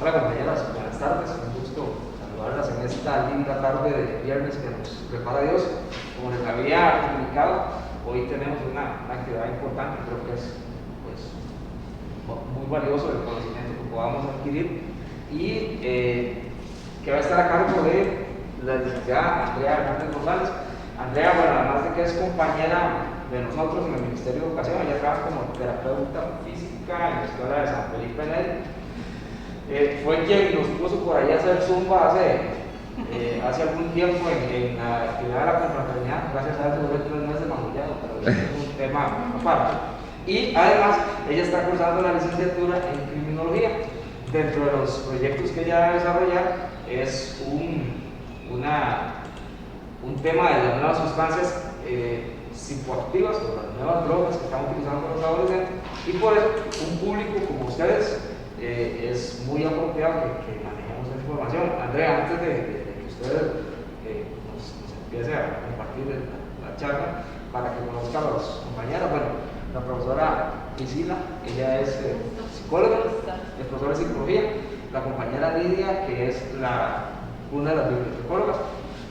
Hola compañeras, buenas tardes, un gusto saludarlas en esta linda tarde de viernes que nos prepara Dios. Como les había comunicado, hoy tenemos una actividad importante, creo que es pues, muy valioso el conocimiento que podamos adquirir y que va a estar a cargo de la licenciada Andrea Hernández González. Andrea, bueno, además de que es compañera de nosotros en el Ministerio de Educación, ella trabaja como terapeuta física en la Escuela de San Felipe Neri. Fue quien nos puso por ahí a hacer zumba hace algún tiempo en la actividad de la confraternidad. Gracias a Dios duré 3 meses magullado, pero es un tema aparte. Y además, ella está cursando la licenciatura en criminología. Dentro de los proyectos que ella va a desarrollar es un tema de las nuevas sustancias psicoactivas o las nuevas drogas que están utilizando los adolescentes, y por eso un público como ustedes es muy apropiado que manejemos esa información. Andrea, antes de que usted nos empiece a compartir la charla para que conozcan a los compañeros, bueno, la profesora Isila, ella es psicóloga, es profesora de psicología, la compañera Lidia, que es una de las bibliotecólogas,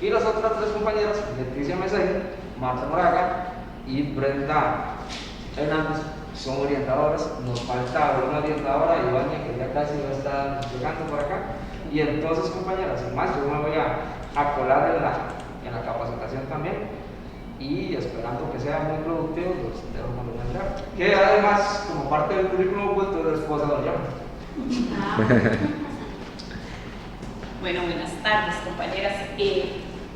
y las otras 3 compañeras, Leticia Mesén, Marta Moraga y Brenda Hernández, son orientadoras. Nos falta una orientadora, Ivania, que ya casi va a estar llegando por acá. Y entonces, compañeras, sin más, yo me voy a colar en la capacitación también, y esperando que sea muy productivo, los dejo con los mensajes. Que además, como parte del currículum oculto, de la esposa de Doña. Bueno, buenas tardes, compañeras.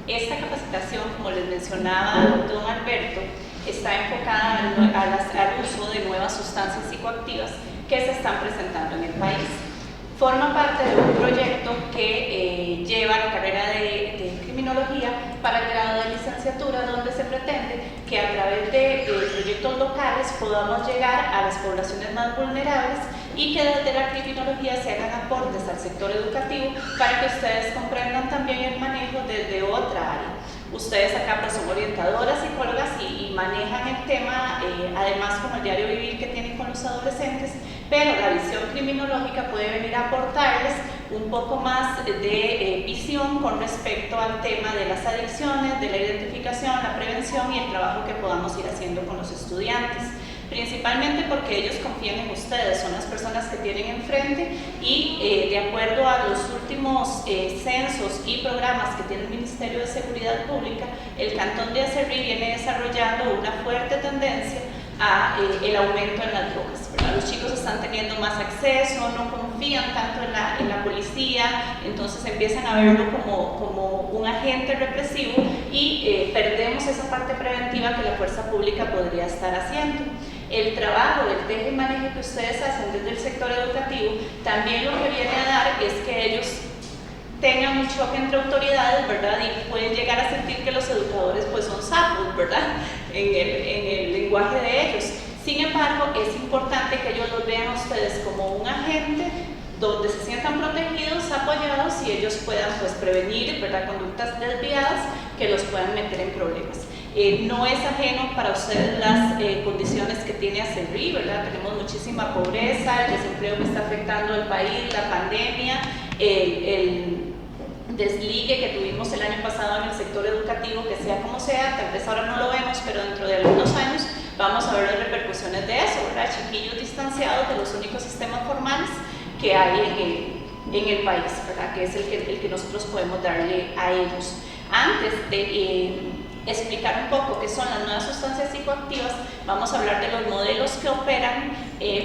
Esta capacitación, como les mencionaba don Alberto, está enfocada al uso de nuevas sustancias psicoactivas que se están presentando en el país. Forma parte de un proyecto que lleva la carrera de criminología para el grado de licenciatura, donde se pretende que a través de proyectos locales podamos llegar a las poblaciones más vulnerables y que desde la criminología se hagan aportes al sector educativo para que ustedes comprendan también el manejo desde otra área. Ustedes acá pues son orientadoras, psicólogas y manejan el tema, además con el diario vivir que tienen con los adolescentes, pero la visión criminológica puede venir a aportarles un poco más de visión con respecto al tema de las adicciones, de la identificación, la prevención y el trabajo que podamos ir haciendo con los estudiantes. Principalmente porque ellos confían en ustedes, son las personas que tienen enfrente y de acuerdo a los últimos censos y programas que tiene el Ministerio de Seguridad Pública, el Cantón de Acerrí viene desarrollando una fuerte tendencia a el aumento en las drogas, ¿verdad? Los chicos están teniendo más acceso, no confían tanto en la policía, entonces empiezan a verlo como un agente represivo y perdemos esa parte preventiva que la fuerza pública podría estar haciendo. El trabajo del teje y manejo que ustedes hacen desde el sector educativo también lo que viene a dar es que ellos tengan un choque entre autoridades, ¿verdad? Y pueden llegar a sentir que los educadores pues son sapos, ¿verdad? En el lenguaje de ellos. Sin embargo, es importante que ellos los vean a ustedes como un agente donde se sientan protegidos, apoyados y ellos puedan pues prevenir, ¿verdad?, conductas desviadas que los puedan meter en problemas. No es ajeno para ustedes las condiciones que tiene Acerrí, ¿verdad? Tenemos muchísima pobreza, el desempleo que está afectando al país, la pandemia, el desligue que tuvimos el año pasado en el sector educativo, que sea como sea, tal vez ahora no lo vemos, pero dentro de algunos años vamos a ver las repercusiones de eso, ¿verdad? Chiquillos distanciados de los únicos sistemas formales que hay en el país, ¿verdad? Que es el que nosotros podemos darle a ellos. Antes de explicar un poco qué son las nuevas sustancias psicoactivas, vamos a hablar de los modelos que operan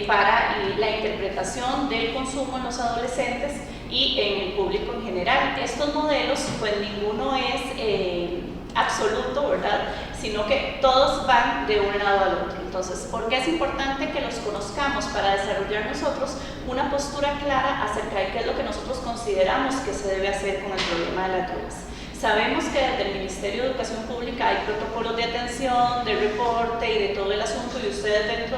para la interpretación del consumo en los adolescentes y en el público en general. Estos modelos, pues ninguno es absoluto, ¿verdad?, sino que todos van de un lado al otro. Entonces, ¿por qué es importante que los conozcamos? Para desarrollar nosotros una postura clara acerca de qué es lo que nosotros consideramos que se debe hacer con el problema de las drogas. Sabemos que desde el Ministerio de Educación Pública hay protocolos de atención, de reporte y de todo el asunto, y ustedes dentro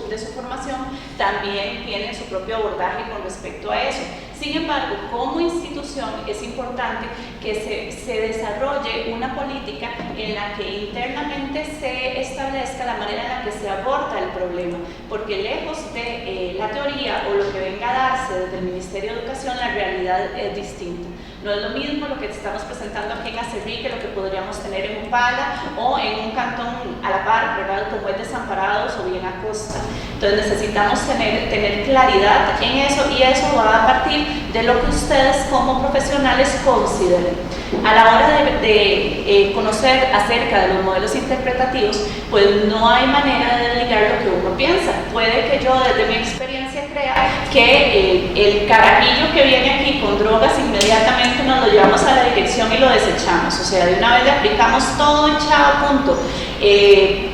de su formación también tienen su propio abordaje con respecto a eso. Sin embargo, como institución es importante que se desarrolle una política en la que internamente se establezca la manera en la que se aborda el problema problema, porque lejos de la teoría o lo que venga a darse desde el Ministerio de Educación, la realidad es distinta. No es lo mismo lo que estamos presentando aquí en Acerrí que lo que podríamos tener en Upala o en un cantón a la par, ¿verdad?, como es Desamparados o bien Acosta. Entonces necesitamos tener claridad en eso, y eso va a partir de lo que ustedes como profesionales consideren. A la hora de conocer acerca de los modelos interpretativos, pues no hay manera de desligar lo que uno piensa. Puede que yo desde mi experiencia crea que el carajillo que viene aquí con drogas inmediatamente nos lo llevamos a la dirección y lo desechamos, o sea, de una vez le aplicamos todo y chao, punto.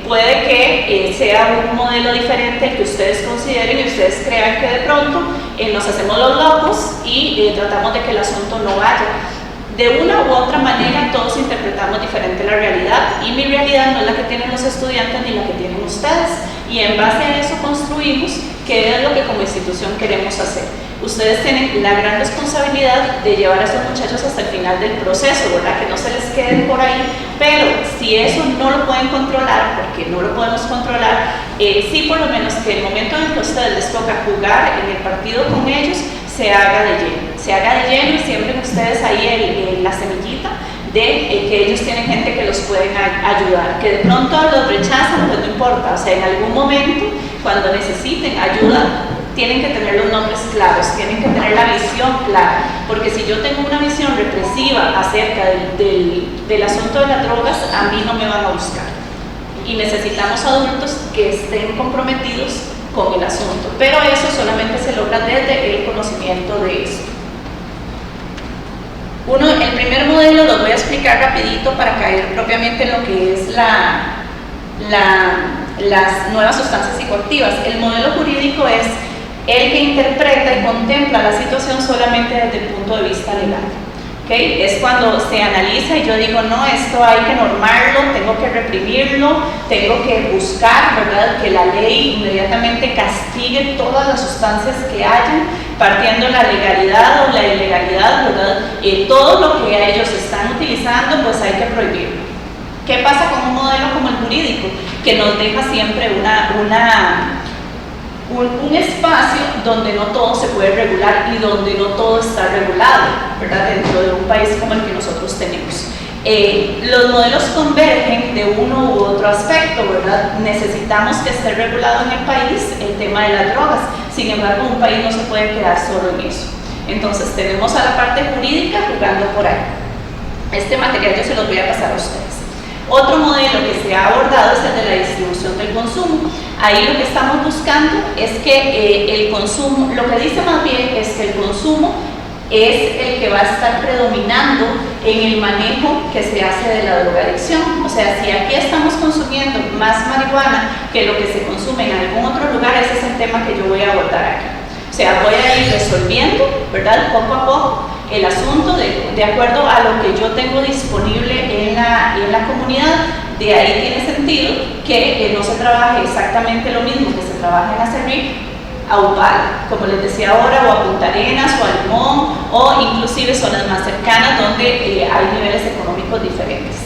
Puede que sea un modelo diferente el que ustedes consideren y ustedes crean que de pronto nos hacemos los locos y tratamos de que el asunto no vaya. De una u otra manera todos interpretamos diferente la realidad, y mi realidad no es la que tienen los estudiantes ni la que tienen ustedes, y en base a eso construimos qué es lo que como institución queremos hacer. Ustedes tienen la gran responsabilidad de llevar a estos muchachos hasta el final del proceso, ¿verdad?, que no se les queden por ahí, pero si eso no lo pueden controlar, porque no lo podemos controlar, sí por lo menos que el momento en que a ustedes les toca jugar en el partido con ellos, se haga de lleno y siembren ustedes ahí la semillita de que ellos tienen gente que los pueden ayudar, que de pronto los rechazan, pues no importa, o sea, en algún momento cuando necesiten ayuda tienen que tener los nombres claros, tienen que tener la visión clara, porque si yo tengo una visión represiva acerca del asunto de las drogas, a mí no me van a buscar, y necesitamos adultos que estén comprometidos con el asunto, pero eso solamente se logra desde el conocimiento de esto. El primer modelo lo voy a explicar rapidito para caer propiamente en lo que es las nuevas sustancias psicoactivas. El modelo jurídico es el que interpreta y contempla la situación solamente desde el punto de vista legal. ¿Okay? Es cuando se analiza y yo digo, no, esto hay que normarlo, tengo que reprimirlo, tengo que buscar, ¿verdad?, que la ley inmediatamente castigue todas las sustancias que hayan, partiendo la legalidad o la ilegalidad, ¿verdad? Todo lo que ellos están utilizando, pues hay que prohibirlo. ¿Qué pasa con un modelo como el jurídico? Que nos deja siempre un espacio donde no todo se puede regular y donde no todo está regulado, ¿verdad?, dentro de un país como el que nosotros tenemos. Los modelos convergen de uno u otro aspecto, ¿verdad? Necesitamos que esté regulado en el país el tema de las drogas, sin embargo un país no se puede quedar solo en eso. Entonces tenemos a la parte jurídica jugando por ahí. Este material yo se los voy a pasar a ustedes. Otro modelo que se ha abordado es el de la distribución del consumo. Ahí lo que estamos buscando es que el consumo, lo que dice más bien es que el consumo es el que va a estar predominando en el manejo que se hace de la drogadicción. O sea, si aquí estamos consumiendo más marihuana que lo que se consume en algún otro lugar, ese es el tema que yo voy a abordar aquí. O sea, voy a ir resolviendo, ¿verdad?, poco a poco el asunto de acuerdo a lo que yo tengo disponible en la comunidad. De ahí tiene sentido que no se trabaje exactamente lo mismo que se trabaja en Acerrí a Upala, como les decía ahora, o a Punta Arenas, o a Limón, o inclusive zonas más cercanas donde hay niveles económicos diferentes.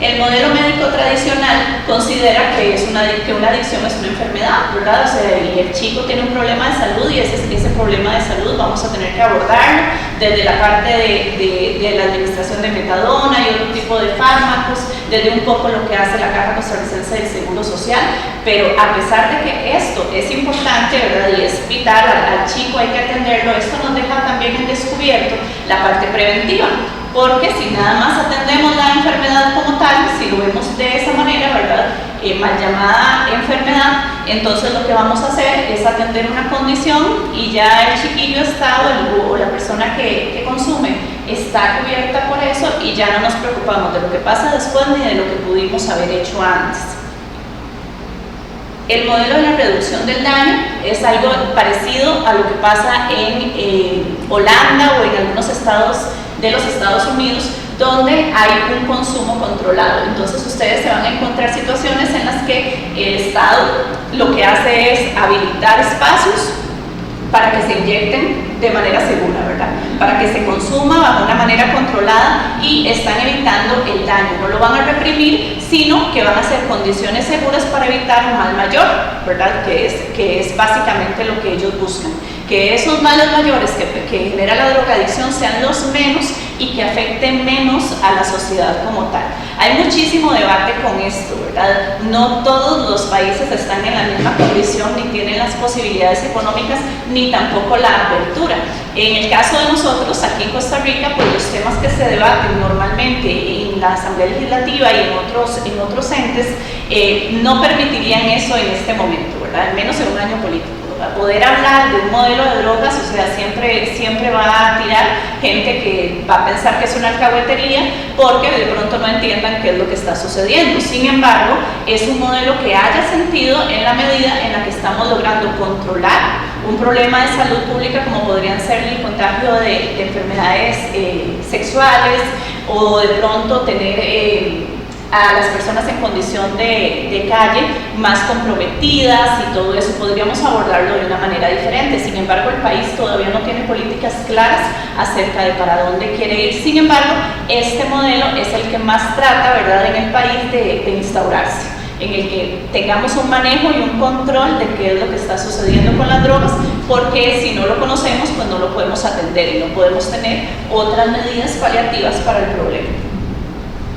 El modelo médico tradicional considera que una adicción es una enfermedad, ¿verdad? O sea, y el chico tiene un problema de salud y ese problema de salud vamos a tener que abordarlo desde la parte de la administración de metadona y otro tipo de fármacos, desde un poco lo que hace la Caja Costarricense del Seguro Social, pero a pesar de que esto es importante, ¿verdad?, y es vital, al chico hay que atenderlo, esto nos deja también en descubierto la parte preventiva. Porque si nada más atendemos la enfermedad como tal, si lo vemos de esa manera, ¿verdad?, mal llamada enfermedad, entonces lo que vamos a hacer es atender una condición y ya el chiquillo está, o la persona que consume está cubierta por eso y ya no nos preocupamos de lo que pasa después ni de lo que pudimos haber hecho antes. El modelo de la reducción del daño es algo parecido a lo que pasa en Holanda o en algunos estados de los Estados Unidos, donde hay un consumo controlado. Entonces ustedes se van a encontrar situaciones en las que el Estado lo que hace es habilitar espacios para que se inyecten de manera segura, ¿verdad? Para que se consuma bajo una manera controlada y están evitando el daño. No lo van a reprimir, sino que van a hacer condiciones seguras para evitar un mal mayor, ¿verdad? Que es básicamente lo que ellos buscan. Que esos males mayores que genera la drogadicción sean los menos y que afecten menos a la sociedad como tal. Hay muchísimo debate con esto, ¿verdad? No todos los países están en la misma condición, ni tienen las posibilidades económicas, ni tampoco la apertura. En el caso de nosotros, aquí en Costa Rica, pues los temas que se debaten normalmente en la Asamblea Legislativa y en otros entes no permitirían eso en este momento, ¿verdad? Al menos en un año político. Poder hablar de un modelo de drogas, o sea, siempre va a tirar gente que va a pensar que es una alcahuetería porque de pronto no entiendan qué es lo que está sucediendo. Sin embargo, es un modelo que haya sentido en la medida en la que estamos logrando controlar un problema de salud pública como podrían ser el contagio de enfermedades sexuales o de pronto tener a las personas en condición de calle más comprometidas y todo eso podríamos abordarlo de una manera diferente. Sin embargo, el país todavía no tiene políticas claras acerca de para dónde quiere ir. Sin embargo, este modelo es el que más trata, ¿verdad?, en el país de instaurarse, en el que tengamos un manejo y un control de qué es lo que está sucediendo con las drogas, porque si no lo conocemos, pues no lo podemos atender y no podemos tener otras medidas paliativas para el problema.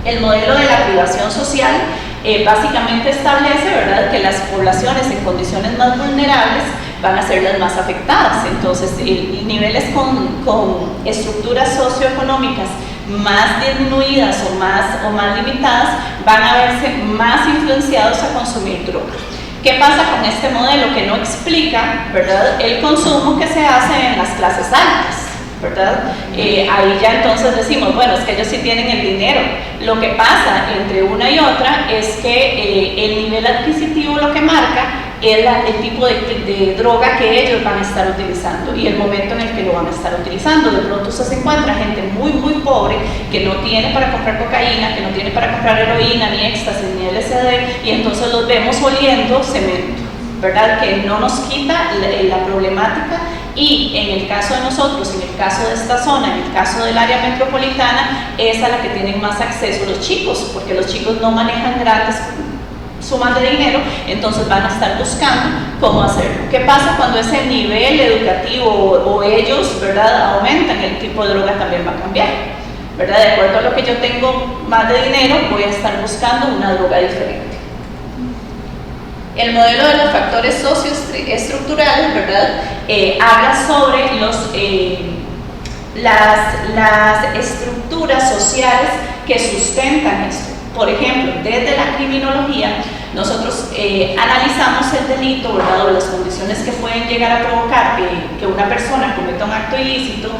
El modelo de la privación social básicamente establece, ¿verdad?, que las poblaciones en condiciones más vulnerables van a ser las más afectadas. Entonces, niveles con estructuras socioeconómicas más disminuidas o más limitadas van a verse más influenciados a consumir drogas. ¿Qué pasa con este modelo? Que no explica, ¿verdad?, el consumo que se hace en las clases altas, ¿verdad? Ahí ya entonces decimos, bueno, es que ellos sí tienen el dinero. Lo que pasa entre una y otra es que el nivel adquisitivo lo que marca es el tipo de droga que ellos van a estar utilizando y el momento en el que lo van a estar utilizando. De pronto usted se encuentra gente muy pobre que no tiene para comprar cocaína, que no tiene para comprar heroína, ni éxtasis, ni LSD, y entonces los vemos oliendo cemento, ¿verdad? Que no nos quita la problemática. Y en el caso de nosotros, en el caso de esta zona, en el caso del área metropolitana, es a la que tienen más acceso los chicos, porque los chicos no manejan grandes sumas de dinero, entonces van a estar buscando cómo hacerlo. ¿Qué pasa cuando ese nivel educativo o ellos, ¿verdad?, aumentan? El tipo de droga también va a cambiar, ¿verdad? De acuerdo a lo que yo tengo más de dinero, voy a estar buscando una droga diferente. El modelo de los factores socioestructurales, ¿verdad?, habla sobre las estructuras sociales que sustentan esto. Por ejemplo, desde la criminología, nosotros analizamos el delito, ¿verdad?, o las condiciones que pueden llegar a provocar que una persona cometa un acto ilícito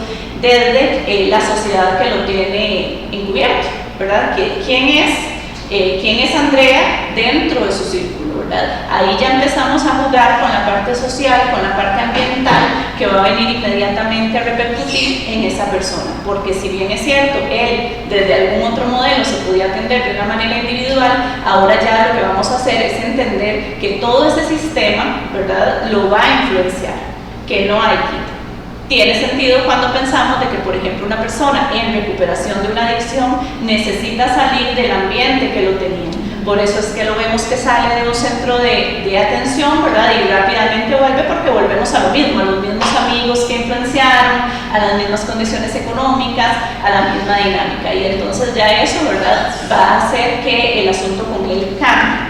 desde la sociedad que lo tiene encubierto, ¿verdad? ¿Quién es Andrea dentro de su círculo? ¿Verdad? Ahí ya empezamos a jugar con la parte social, con la parte ambiental, que va a venir inmediatamente a repercutir en esa persona, porque si bien es cierto, él desde algún otro modelo se podía atender de una manera individual, ahora ya lo que vamos a hacer es entender que todo ese sistema, ¿verdad?, lo va a influenciar, que no hay quita. Tiene sentido cuando pensamos de que, por ejemplo, una persona en recuperación de una adicción necesita salir del ambiente que lo tenía. Por eso es que lo vemos que sale de un centro de atención, ¿verdad?, y rápidamente vuelve, porque volvemos a lo mismo, a los mismos amigos que influenciaron, a las mismas condiciones económicas, a la misma dinámica. Y entonces ya eso, ¿verdad?, va a hacer que el asunto con él cambie.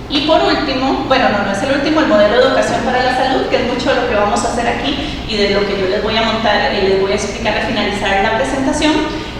Y por último, bueno, no es el último, el modelo de educación para la salud, que es mucho de lo que vamos a hacer aquí y de lo que yo les voy a montar y les voy a explicar al finalizar la presentación,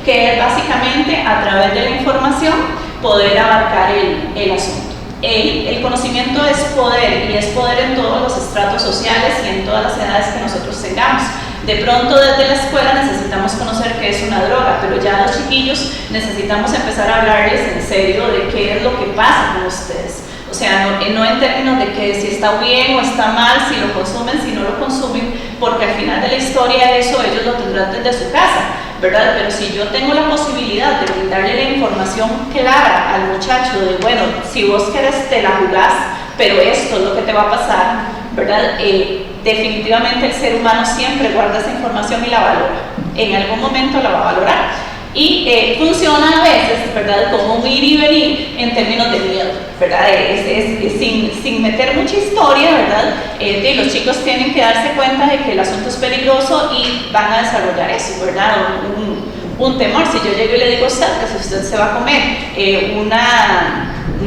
que es básicamente a través de la información poder abarcar el asunto. El conocimiento es poder, y es poder en todos los estratos sociales y en todas las edades que nosotros tengamos. De pronto desde la escuela necesitamos conocer qué es una droga, pero ya los chiquillos necesitamos empezar a hablarles en serio de qué es lo que pasa con ustedes. O sea, no en términos de que si está bien o está mal, si lo consumen, si no lo consumen, porque al final de la historia eso ellos lo tendrán desde su casa, ¿verdad? Pero si yo tengo la posibilidad de brindarle la información clara al muchacho de, bueno, si vos querés te la jugás, pero esto es lo que te va a pasar, ¿verdad? Definitivamente el ser humano siempre guarda esa información y la valora. En algún momento la va a valorar. Y funciona a veces, ¿verdad?, como un ir y venir en términos de miedo, ¿verdad? Sin meter mucha historia, ¿verdad? Los chicos tienen que darse cuenta de que el asunto es peligroso y van a desarrollar eso, ¿verdad? Un temor. Si yo llego y le digo a usted que si usted se va a comer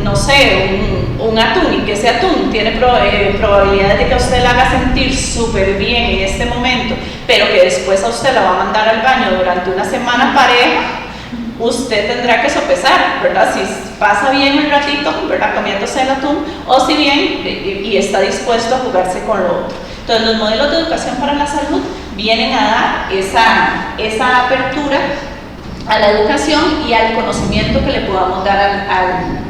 no sé, un atún, y que ese atún tiene probabilidades de que a usted la haga sentir súper bien en este momento, pero que después a usted la va a mandar al baño durante una semana pareja, usted tendrá que sopesar, ¿verdad? Si pasa bien el ratito, ¿verdad?, comiéndose el atún, o si bien y está dispuesto a jugarse con lo otro. Entonces, los modelos de educación para la salud vienen a dar esa apertura a la educación y al conocimiento que le podamos dar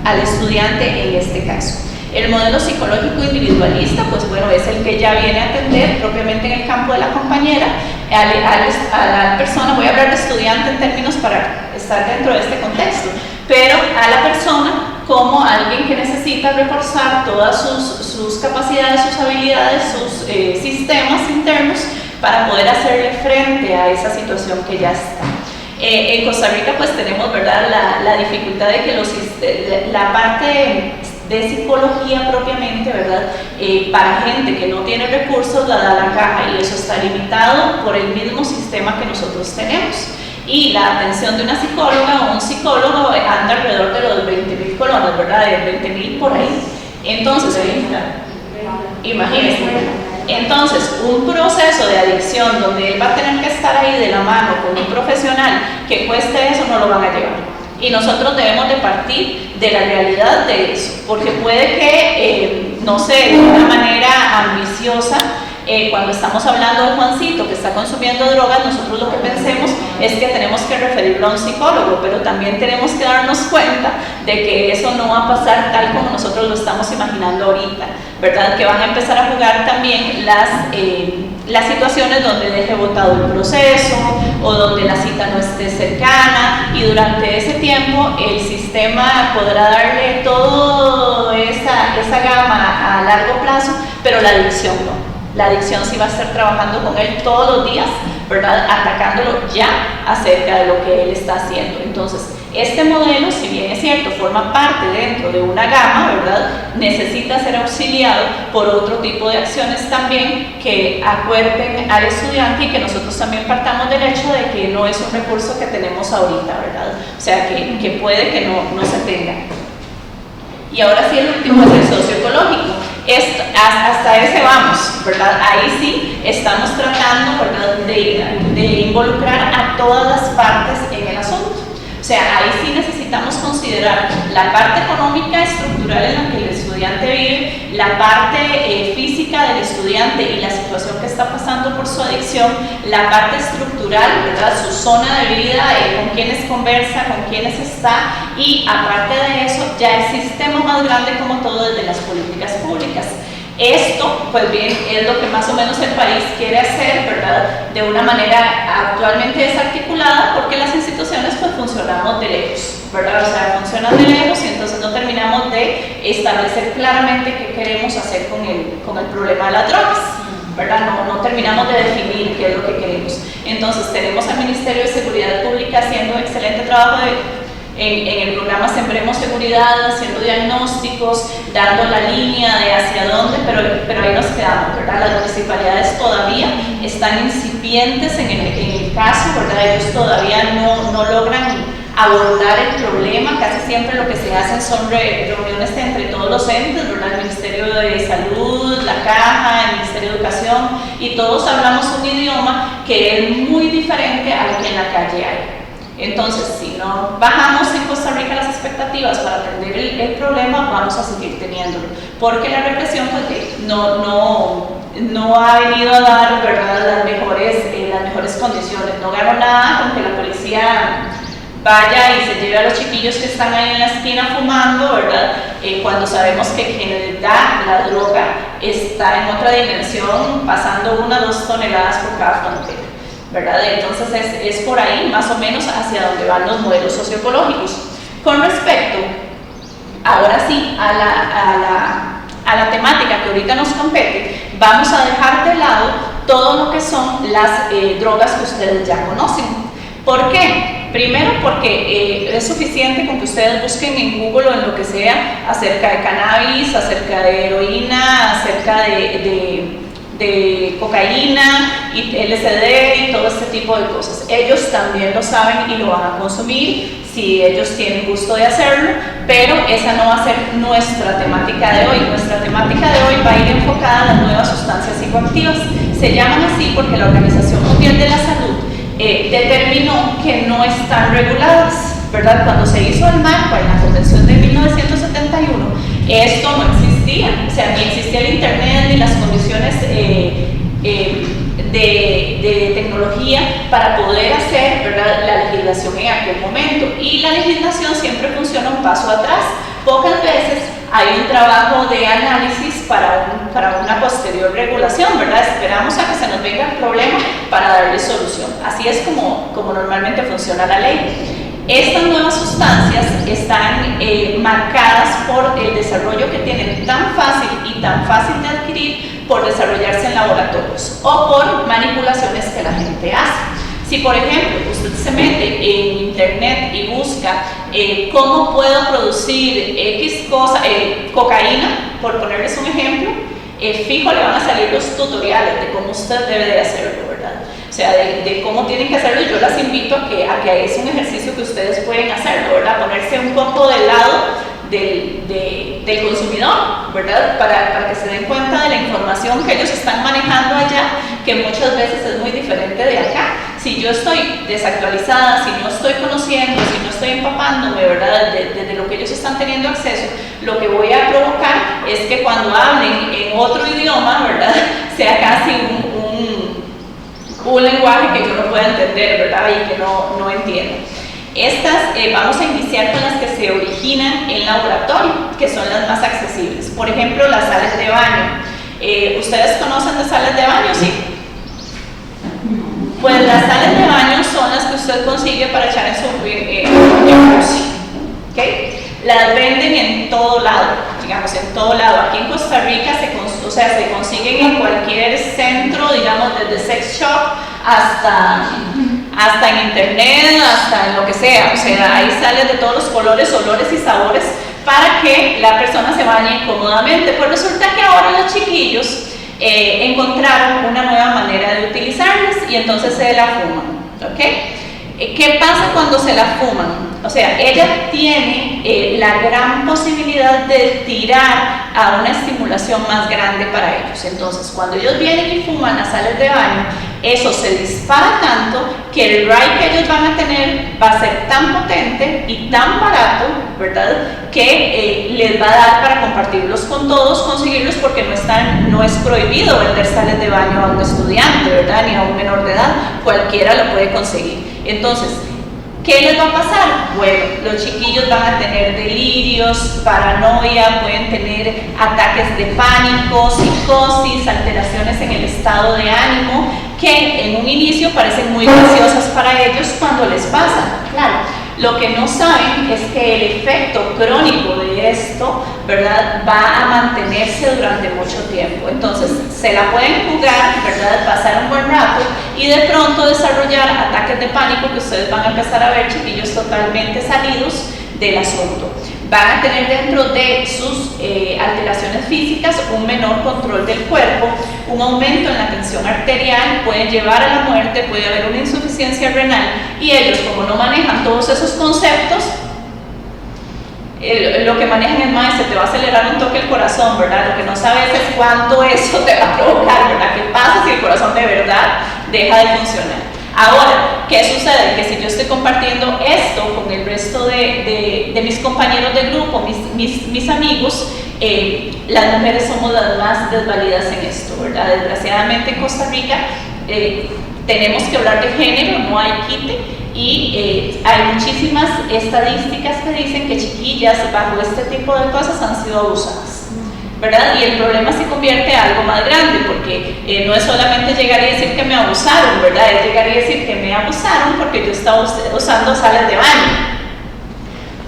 al estudiante en este caso. El modelo psicológico individualista, pues bueno, es el que ya viene a atender propiamente en el campo de la compañera a la persona. Voy a hablar de estudiante en términos para estar dentro de este contexto, pero a la persona como alguien que necesita reforzar todas sus capacidades, sus habilidades, sus sistemas internos para poder hacerle frente a esa situación que ya está. En Costa Rica pues tenemos, ¿verdad?, la dificultad de que la parte de psicología propiamente, ¿verdad?, para gente que no tiene recursos la da la caja, y eso está limitado por el mismo sistema que nosotros tenemos. Y la atención de una psicóloga o un psicólogo anda alrededor de los 20.000 colones, ¿verdad?, de 20.000 por ahí. Entonces, imagínense. Entonces, un proceso de adicción donde él va a tener que estar ahí de la mano con un profesional que cueste eso, no lo van a llevar. Y nosotros debemos de partir de la realidad de eso, porque puede que, no sé, de una manera ambiciosa, cuando estamos hablando de Juancito que está consumiendo drogas, nosotros lo que pensemos es que tenemos que referirlo a un psicólogo, pero también tenemos que darnos cuenta de que eso no va a pasar tal como nosotros lo estamos imaginando ahorita, ¿verdad? Que van a empezar a jugar también las situaciones donde deje botado el proceso o donde la cita no esté cercana, y durante ese tiempo el sistema podrá darle toda esa gama a largo plazo, pero la adicción no. La adicción sí va a estar trabajando con él todos los días, ¿verdad?, atacándolo ya acerca de lo que él está haciendo. Entonces, este modelo, si bien es cierto, forma parte dentro de una gama, ¿verdad?, necesita ser auxiliado por otro tipo de acciones también que acuerden al estudiante, y que nosotros también partamos del hecho de que no es un recurso que tenemos ahorita, ¿verdad? O sea, que puede que no se tenga. Y ahora sí, el último es el socioecológico. Hasta ese vamos, ¿verdad? Ahí sí estamos tratando, ¿verdad?, de involucrar a todas las partes en el asunto. O sea, ahí sí necesitamos considerar la parte económica estructural en la que el estudiante vive, la parte física del estudiante y la situación que está pasando por su adicción, la parte estructural, ¿verdad?, su zona de vida, con quienes conversa, con quienes está, y aparte de eso, ya el sistema más grande como todo desde las políticas públicas. Esto, pues bien, es lo que más o menos el país quiere hacer, ¿verdad?, de una manera actualmente desarticulada, porque las instituciones pues funcionamos de lejos, ¿verdad? O sea, funcionan de lejos, y entonces no terminamos de establecer claramente qué queremos hacer con el problema de las drogas, ¿verdad? No terminamos de definir qué es lo que queremos. Entonces tenemos al Ministerio de Seguridad Pública haciendo un excelente trabajo en el programa Sembremos Seguridad, haciendo diagnósticos, dando la línea de hacia dónde, pero ahí nos quedamos, ¿verdad? Las municipalidades todavía están incipientes en el caso, ¿verdad? Ellos todavía no logran abordar el problema. Casi siempre lo que se hacen son reuniones entre todos los entes, ¿verdad?, el Ministerio de Salud, la Caja, el Ministerio de Educación, y todos hablamos un idioma que es muy diferente a lo que en la calle hay. Entonces, si no bajamos en Costa Rica las expectativas para atender el problema, vamos a seguir teniéndolo, porque la represión pues, no ha venido a dar, ¿verdad?, las mejores condiciones. No gano nada con que la policía vaya y se lleve a los chiquillos que están ahí en la esquina fumando, ¿verdad?, cuando sabemos que quien da la droga está en otra dimensión, pasando 1 o 2 toneladas por cada frontera, ¿verdad? Entonces es por ahí más o menos hacia donde van los modelos socioecológicos. Con respecto, ahora sí, a la temática que ahorita nos compete, vamos a dejar de lado todo lo que son las drogas que ustedes ya conocen. ¿Por qué? Primero porque es suficiente con que ustedes busquen en Google o en lo que sea acerca de cannabis, acerca de heroína, acerca de cocaína y LSD y todo este tipo de cosas. Ellos también lo saben y lo van a consumir si ellos tienen gusto de hacerlo, pero esa no va a ser nuestra temática de hoy. Nuestra temática de hoy va a ir enfocada a las nuevas sustancias psicoactivas. Se llaman así porque la Organización Mundial de la Salud determinó que no están reguladas, ¿verdad? Cuando se hizo el marco en la Convención de 1971, esto no existía, o sea, ni existía el Internet ni las condiciones de tecnología para poder hacer, ¿verdad?, la legislación en aquel momento. Y la legislación siempre funciona un paso atrás. Pocas veces hay un trabajo de análisis para una posterior regulación, ¿verdad? Esperamos a que se nos venga el problema para darle solución. Así es como normalmente funciona la ley. Estas nuevas sustancias están marcadas por el desarrollo que tienen tan fácil y tan fácil de adquirir por desarrollarse en laboratorios o por manipulaciones que la gente hace. Si por ejemplo usted se mete en internet y busca cómo puedo producir X cosa, cocaína, por ponerles un ejemplo, fijo le van a salir los tutoriales de cómo usted debe de hacerlo, ¿verdad? O sea, de cómo tienen que hacerlo. Yo las invito a que es un ejercicio que ustedes pueden hacerlo, ¿verdad? Ponerse un poco del lado del consumidor, ¿verdad? Para que se den cuenta de la información que ellos están manejando allá, que muchas veces es muy diferente de acá. Si yo estoy desactualizada, si no estoy conociendo, si no estoy empapándome, ¿verdad?, de lo que ellos están teniendo acceso, lo que voy a provocar es que cuando hablen en otro idioma, ¿verdad?, sea casi un lenguaje que yo no pueda entender, ¿verdad?, y que no entiendo. Estas vamos a iniciar con las que se originan en laboratorio, que son las más accesibles. Por ejemplo, las sales de baño. ¿Ustedes conocen de sales de baño? Sí. Pues las sales de baño son las que usted consigue para echar en su jacuzzi. ¿Okay? Las venden en todo lado, digamos, en todo lado. Aquí en Costa Rica se consiguen en cualquier centro, digamos, desde sex shop hasta en internet, hasta en lo que sea. O sea, hay sales de todos los colores, olores y sabores para que la persona se bañe cómodamente. Pues resulta que ahora los chiquillos encontraron una nueva manera de utilizarlas y entonces se la fuman, ¿ok? ¿Qué pasa cuando se la fuman? O sea, ella tiene la gran posibilidad de tirar a una estimulación más grande para ellos. Entonces, cuando ellos vienen y fuman las sales de baño, eso se dispara tanto que el ride que ellos van a tener va a ser tan potente y tan barato, ¿verdad?, que les va a dar para compartirlos con todos, conseguirlos, porque no es prohibido vender sales de baño a un estudiante, ¿verdad?, ni a un menor de edad. Cualquiera lo puede conseguir. Entonces, ¿qué les va a pasar? Bueno, los chiquillos van a tener delirios, paranoia, pueden tener ataques de pánico, psicosis, alteraciones en el estado de ánimo, que en un inicio parecen muy graciosas para ellos cuando les pasa. Claro, lo que no saben es que el efecto crónico de esto, ¿verdad?, va a mantenerse durante mucho tiempo. Entonces, se la pueden jugar, ¿verdad?, pasar un buen rato y de pronto desarrollar ataques de pánico que ustedes van a empezar a ver chiquillos totalmente salidos del asunto. Van a tener dentro de sus alteraciones físicas un menor control del cuerpo, un aumento en la tensión arterial, pueden llevar a la muerte, puede haber una insuficiencia renal, y ellos, como no manejan todos esos conceptos, lo que manejan es más, se te va a acelerar un toque el corazón, ¿verdad? Lo que no sabes es cuánto eso te va a provocar, ¿verdad? ¿Qué pasa si el corazón de verdad deja de funcionar? Ahora, ¿qué sucede? Que si yo estoy compartiendo esto con el resto de mis compañeros de grupo, mis amigos, las mujeres somos las más desvalidas en esto, ¿verdad? Desgraciadamente en Costa Rica tenemos que hablar de género, no hay quite, y hay muchísimas estadísticas que dicen que chiquillas bajo este tipo de cosas han sido abusadas, ¿verdad? Y el problema se convierte en algo más grande, porque no es solamente llegar y decir que me abusaron, ¿verdad? Es llegar y decir que me abusaron porque yo estaba usando sales de baño.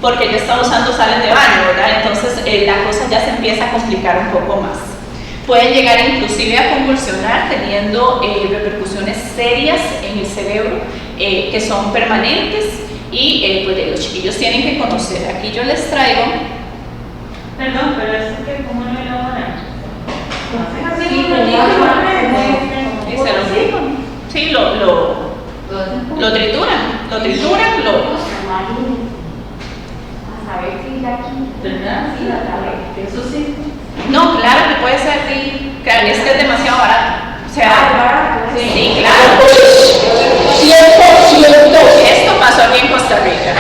porque ella está usando sales de baño, ¿verdad? Entonces la cosa ya se empieza a complicar un poco más. Pueden llegar inclusive a convulsionar teniendo repercusiones serias en el cerebro que son permanentes y pues los chiquillos tienen que conocer. Aquí yo les traigo, perdón, pero esto que cómo no lo van a y se lo digo, sí, lo trituran, ¿verdad? Eso sí. No, claro que puede ser, sí. Claro, es que es demasiado barato. O sea, sí, claro. 100%. Esto pasó aquí en Costa Rica.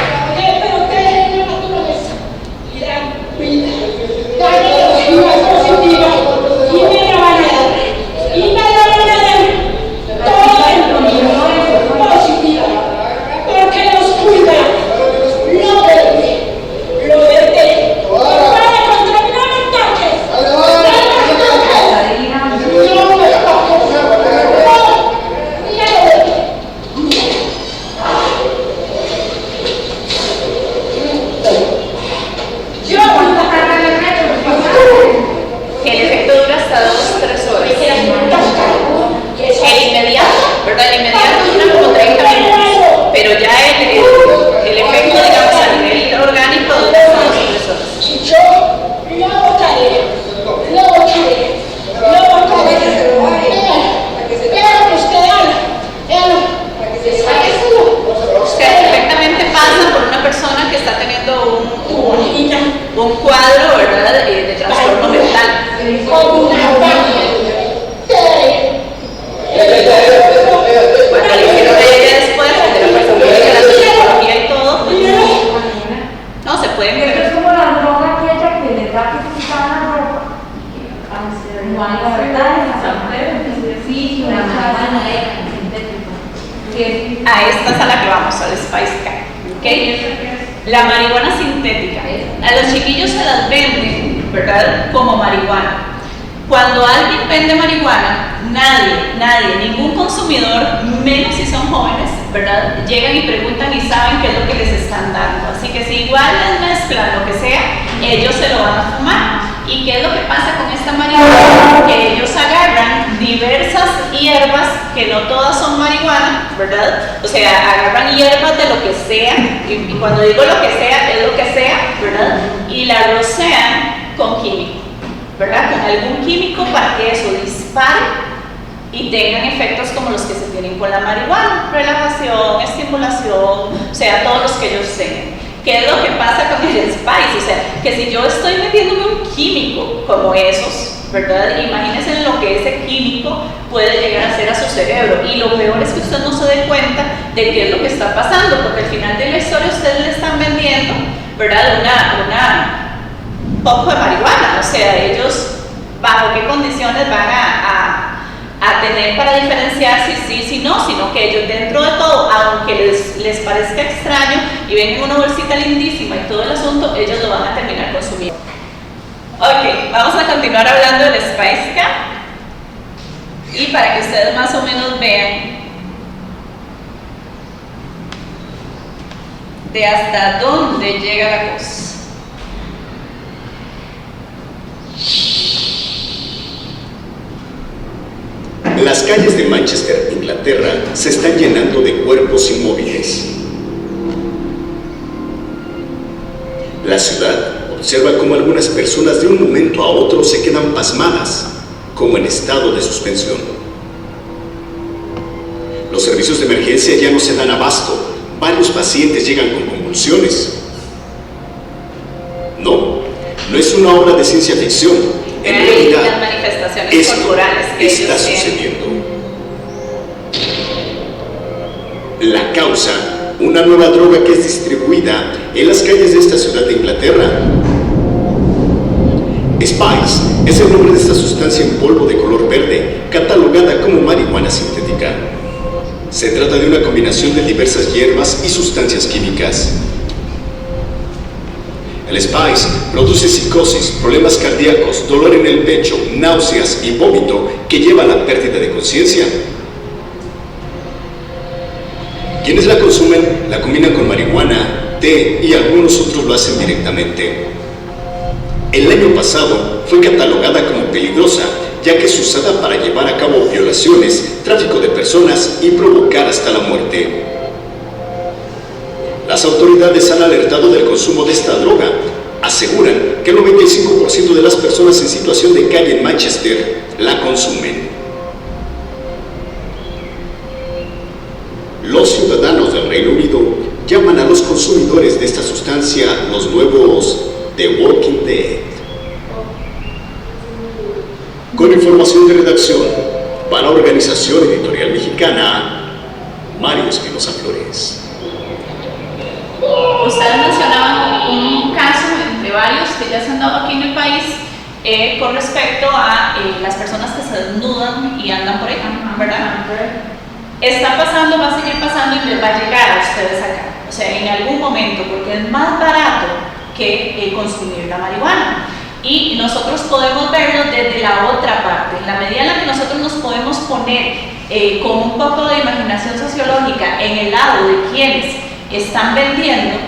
Un cuadro, ¿verdad?, de trastorno mental. Bueno, lo que no ella después de la personalidad de la psicología y todo, pues, no se pueden ver. Es como la droga aquella que le da que quitar la ropa. No hay la verdad, sí, una marihuana sintética. A esta es a la que vamos, al Spice Cat, ¿ok? La marihuana sintética, a los chiquillos se las venden, ¿verdad?, como marihuana. Cuando alguien vende marihuana, nadie, ningún consumidor, menos si son jóvenes, ¿verdad?, llegan y preguntan y saben qué es lo que les están dando. Así que si igual les mezclan lo que sea, ellos se lo van a fumar. ¿Y qué es lo que pasa con esta marihuana? Que ellos agarran diversas hierbas, que no todas son marihuana, ¿verdad? O sea, agarran hierbas de lo que sea, y cuando digo lo que sea, es lo que sea, ¿verdad? Y la rocean con químico, ¿verdad? Con algún químico para que eso dispare y tengan efectos como los que se tienen con la marihuana: relajación, estimulación, o sea, todos los que ellos tengan. ¿Qué es lo que pasa con el Spice? O sea, que si yo estoy metiéndome un químico como esos, ¿verdad? Imagínense en lo que ese químico puede llegar a hacer a su cerebro. Y lo peor es que usted no se dé cuenta de qué es lo que está pasando, porque al final de la historia ustedes le están vendiendo, ¿verdad?, una poco de marihuana. O sea, ellos, ¿bajo qué condiciones van a tener para diferenciar si sí, si no? Sino que ellos, dentro de todo, aunque les parezca extraño y ven en una bolsita lindísima y todo el asunto, ellos lo van a terminar consumiendo. Ok, vamos a continuar hablando del Spice Cat, y para que ustedes más o menos vean de hasta dónde llega la cosa. Las calles de Manchester, Inglaterra, se están llenando de cuerpos inmóviles. La ciudad observa cómo algunas personas de un momento a otro se quedan pasmadas, como en estado de suspensión. Los servicios de emergencia ya no se dan abasto. Varios pacientes llegan con convulsiones. No es una obra de ciencia ficción. En realidad, las manifestaciones esto corporales que está ellos tienen. sucediendo. La causa: una nueva droga que es distribuida en las calles de esta ciudad de Inglaterra. Spice es el nombre de esta sustancia en polvo de color verde, catalogada como marihuana sintética. Se trata de una combinación de diversas hierbas y sustancias químicas. El Spice produce psicosis, problemas cardíacos, dolor en el pecho, náuseas y vómito que lleva a la pérdida de conciencia. Quienes la consumen la combinan con marihuana té y algunos otros lo hacen directamente. El año pasado fue catalogada como peligrosa, ya que es usada para llevar a cabo violaciones, tráfico de personas y provocar hasta la muerte. Las autoridades han alertado del consumo de esta droga. Aseguran que el 95% de las personas en situación de calle en Manchester la consumen. Los ciudadanos del Reino Unido llaman a los consumidores de esta sustancia los nuevos The Walking Dead. Con información de redacción para Organización Editorial Mexicana, Mario Espinosa Flores. Ustedes mencionaban un caso entre varios que ya se han dado aquí en el país con respecto a las personas que se desnudan y andan por ahí, ¿verdad? Está pasando, va a seguir pasando y les va a llegar a ustedes acá, o sea, en algún momento, porque es más barato que consumir la marihuana. Y nosotros podemos verlo desde la otra parte, en la medida en la que nosotros nos podemos poner con un poco de imaginación sociológica en el lado de quienes están vendiendo,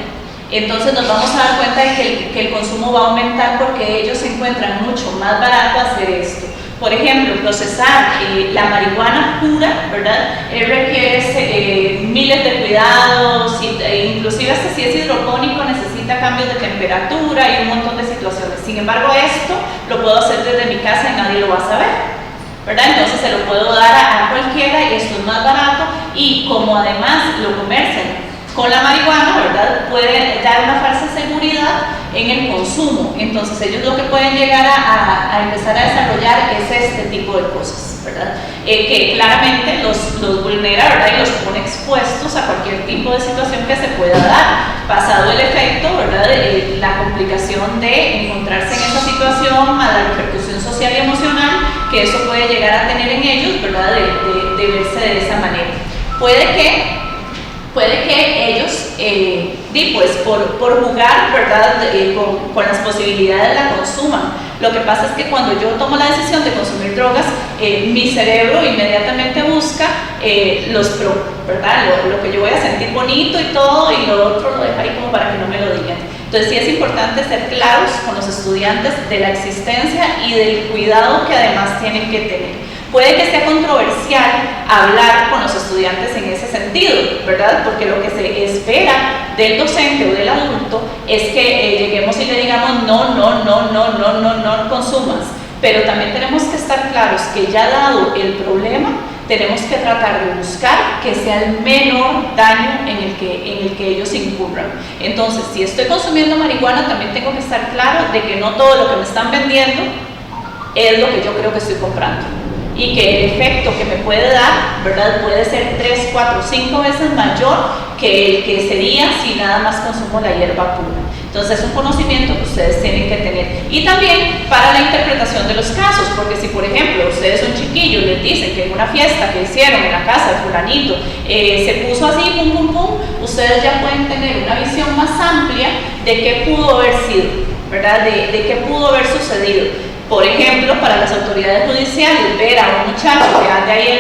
entonces nos vamos a dar cuenta de que el consumo va a aumentar porque ellos se encuentran mucho más barato hacer esto. Por ejemplo, procesar la marihuana pura, ¿verdad? Requiere miles de cuidados, inclusive hasta si es hidropónico necesita cambios de temperatura y un montón de situaciones. Sin embargo, esto lo puedo hacer desde mi casa y nadie lo va a saber, ¿verdad? Entonces se lo puedo dar a cualquiera y esto es más barato, y como además lo comercian con la marihuana, ¿verdad? Puede dar una falsa seguridad en el consumo. Entonces ellos lo que pueden llegar a empezar a desarrollar es este tipo de cosas, ¿verdad? Que claramente los vulnera, ¿verdad? Y los pone expuestos a cualquier tipo de situación que se pueda dar. Pasado el efecto, ¿verdad? La complicación de encontrarse en esa situación, a la repercusión social y emocional que eso puede llegar a tener en ellos, ¿verdad? De verse de esa manera. Puede que ellos, pues por jugar, ¿verdad? Con las posibilidades la consuman. Lo que pasa es que cuando yo tomo la decisión de consumir drogas, mi cerebro inmediatamente busca ¿verdad? Lo que yo voy a sentir bonito y todo, y lo otro lo dejo ahí como para que no me lo digan. Entonces sí es importante ser claros con los estudiantes de la existencia y del cuidado que además tienen que tener. Puede que sea controversial hablar con los estudiantes en ese sentido, ¿verdad? Porque lo que se espera del docente o del adulto es que lleguemos y le digamos no consumas. Pero también tenemos que estar claros que ya dado el problema, tenemos que tratar de buscar que sea el menor daño en el que ellos incurran. Entonces, si estoy consumiendo marihuana, también tengo que estar claro de que no todo lo que me están vendiendo es lo que yo creo que estoy comprando. Y que el efecto que me puede dar, ¿verdad? Puede ser 3, 4, 5 veces mayor que el que sería si nada más consumo la hierba pura. Entonces es un conocimiento que ustedes tienen que tener. Y también para la interpretación de los casos, porque si por ejemplo ustedes son chiquillos, les dicen que en una fiesta que hicieron en la casa de fulanito se puso así, pum, pum, pum, ustedes ya pueden tener una visión más amplia de qué pudo haber sido, ¿verdad? De qué pudo haber sucedido. Por ejemplo, para las autoridades judiciales, ver a un muchacho que anda ahí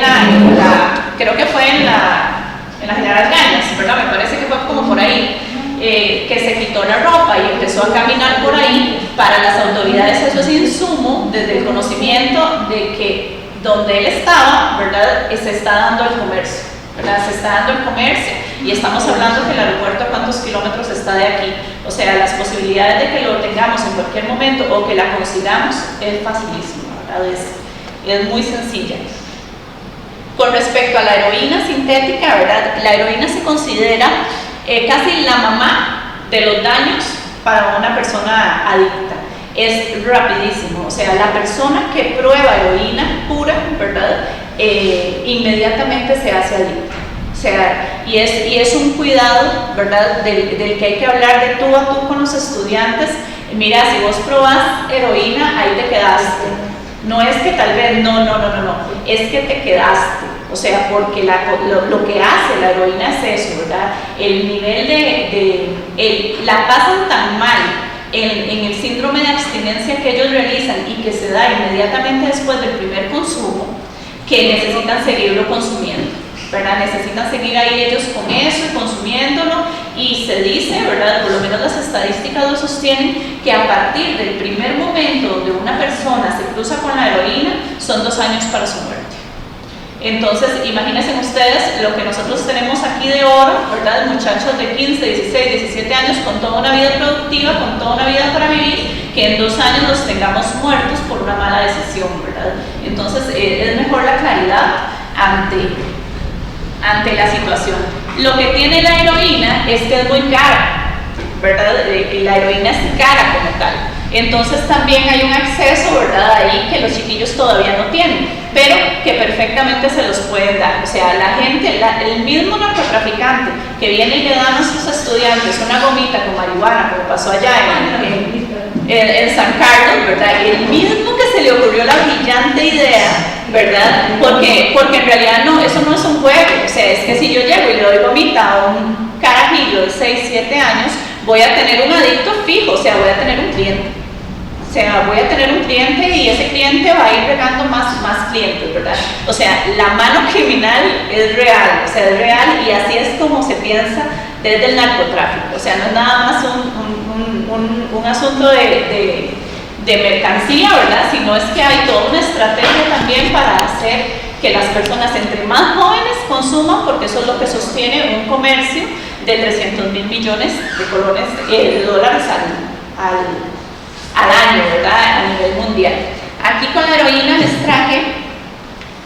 creo que fue en la General Gañas, ¿verdad? Me parece que fue como por ahí, que se quitó la ropa y empezó a caminar por ahí. Para las autoridades eso es insumo desde el conocimiento de que donde él estaba, ¿verdad? Se está dando el comercio, ¿verdad? Se está dando el comercio. Y estamos hablando que el aeropuerto a cuántos kilómetros está de aquí. O sea, las posibilidades de que lo tengamos en cualquier momento o que la consigamos es facilísimo, ¿verdad? Es muy sencilla. Con respecto a la heroína sintética, ¿verdad? La heroína se considera casi la mamá de los daños para una persona adicta. Es rapidísimo, o sea, la persona que prueba heroína pura, ¿verdad? Inmediatamente se hace adicta. O sea, y es un cuidado, ¿verdad? Del que hay que hablar de tú a tú con los estudiantes. Mira, si vos probás heroína, ahí te quedaste. No es que tal vez, no, es que te quedaste. O sea, porque lo que hace la heroína es eso, ¿verdad? El nivel la pasan tan mal en el síndrome de abstinencia que ellos realizan y que se da inmediatamente después del primer consumo, que necesitan seguirlo consumiendo, ¿verdad? Necesitan seguir ahí ellos con eso y consumiéndolo, y se dice, ¿verdad?, por lo menos las estadísticas lo sostienen, que a partir del primer momento donde una persona se cruza con la heroína, son 2 años para su muerte. Entonces, imagínense ustedes lo que nosotros tenemos aquí de oro, ¿verdad? Muchachos de 15, 16, 17 años con toda una vida productiva, con toda una vida para vivir, que en 2 años los tengamos muertos por una mala decisión, ¿verdad? Entonces, es mejor la claridad ante la situación. Lo que tiene la heroína es que es muy cara, ¿verdad? La heroína es cara como tal. Entonces también hay un acceso, ¿verdad?, ahí que los chiquillos todavía no tienen, pero que perfectamente se los pueden dar. O sea, la gente, el mismo narcotraficante que viene y le da a nuestros estudiantes una gomita con marihuana, como pasó allá en San Carlos, ¿verdad?, el mismo que se le ocurrió la brillante idea, ¿verdad?, porque en realidad no, eso no es un juego. O sea, es que si yo llego y le doy gomita a un carajillo de 6, 7 años, voy a tener un adicto fijo, o sea, voy a tener un cliente. O sea, voy a tener un cliente y ese cliente va a ir regando más clientes, ¿verdad? O sea, la mano criminal es real, o sea, es real, y así es como se piensa desde el narcotráfico. O sea, no es nada más un asunto de mercancía, ¿verdad?, sino es que hay toda una estrategia también para hacer que las personas entre más jóvenes consuman, porque eso es lo que sostiene un comercio de 300.000 millones de dólares al año, ¿verdad?, a nivel mundial. Aquí con la heroína les traje,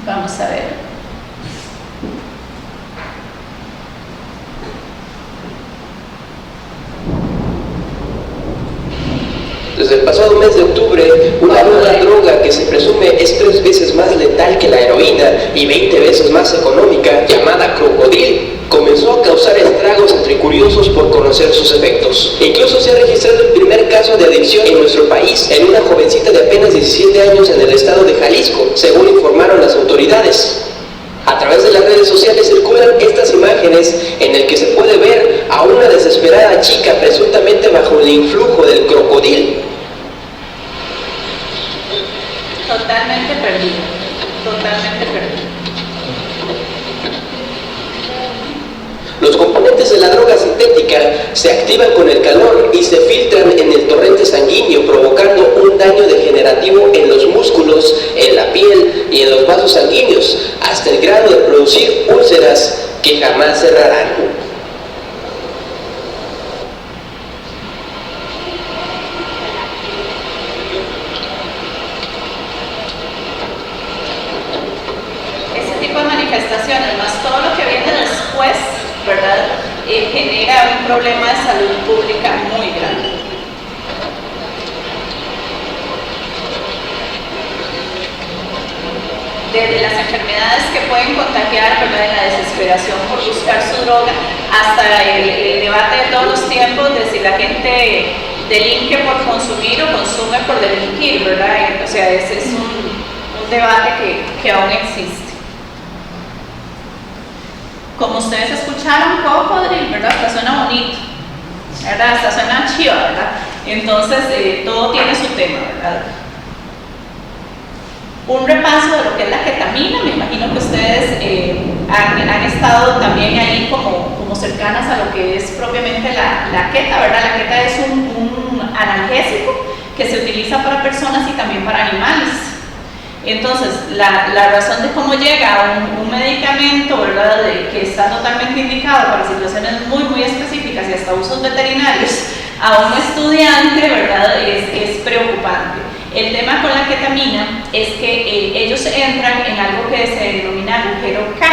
vamos a ver. Desde el pasado mes de octubre, una nueva droga que se presume es 3 veces más letal que la heroína y 20 veces más económica, llamada Crocodil, comenzó a causar estragos entre curiosos por conocer sus efectos. Incluso se ha registrado el primer caso de adicción en nuestro país, en una jovencita de apenas 17 años en el estado de Jalisco, según informaron las autoridades. A través de las redes sociales circulan estas imágenes en el que se puede ver a una desesperada chica presuntamente bajo el influjo del crocodil. Totalmente perdido, totalmente perdido. Los componentes de la droga sintética se activan con el calor y se filtran en el torrente sanguíneo, provocando un daño degenerativo en los músculos, en la piel y en los vasos sanguíneos, hasta el grado de producir úlceras que jamás cerrarán. Ese tipo de manifestaciones, más todo lo que viene después, ¿verdad?, genera un problema de salud pública muy grande. Desde las enfermedades que pueden contagiar, ¿verdad?, en la desesperación por buscar su droga, hasta el debate de todos los tiempos de si la gente delinque por consumir o consume por delinquir, ¿verdad? O sea, ese es un debate que aún existe. Como ustedes escucharon, Cocodril, ¿verdad?, hasta suena bonito, ¿verdad?, hasta suena chido, ¿verdad? Entonces, todo tiene su tema, ¿verdad? Un repaso de lo que es la ketamina. Me imagino que ustedes han estado también ahí como cercanas a lo que es propiamente la keta, ¿verdad? La keta es un analgésico que se utiliza para personas y también para animales. Entonces, la razón de cómo llega un medicamento, ¿verdad?, que está totalmente indicado para situaciones muy específicas y hasta usos veterinarios a un estudiante, ¿verdad?, es preocupante. El tema con la ketamina es que ellos entran en algo que se denomina agujero K.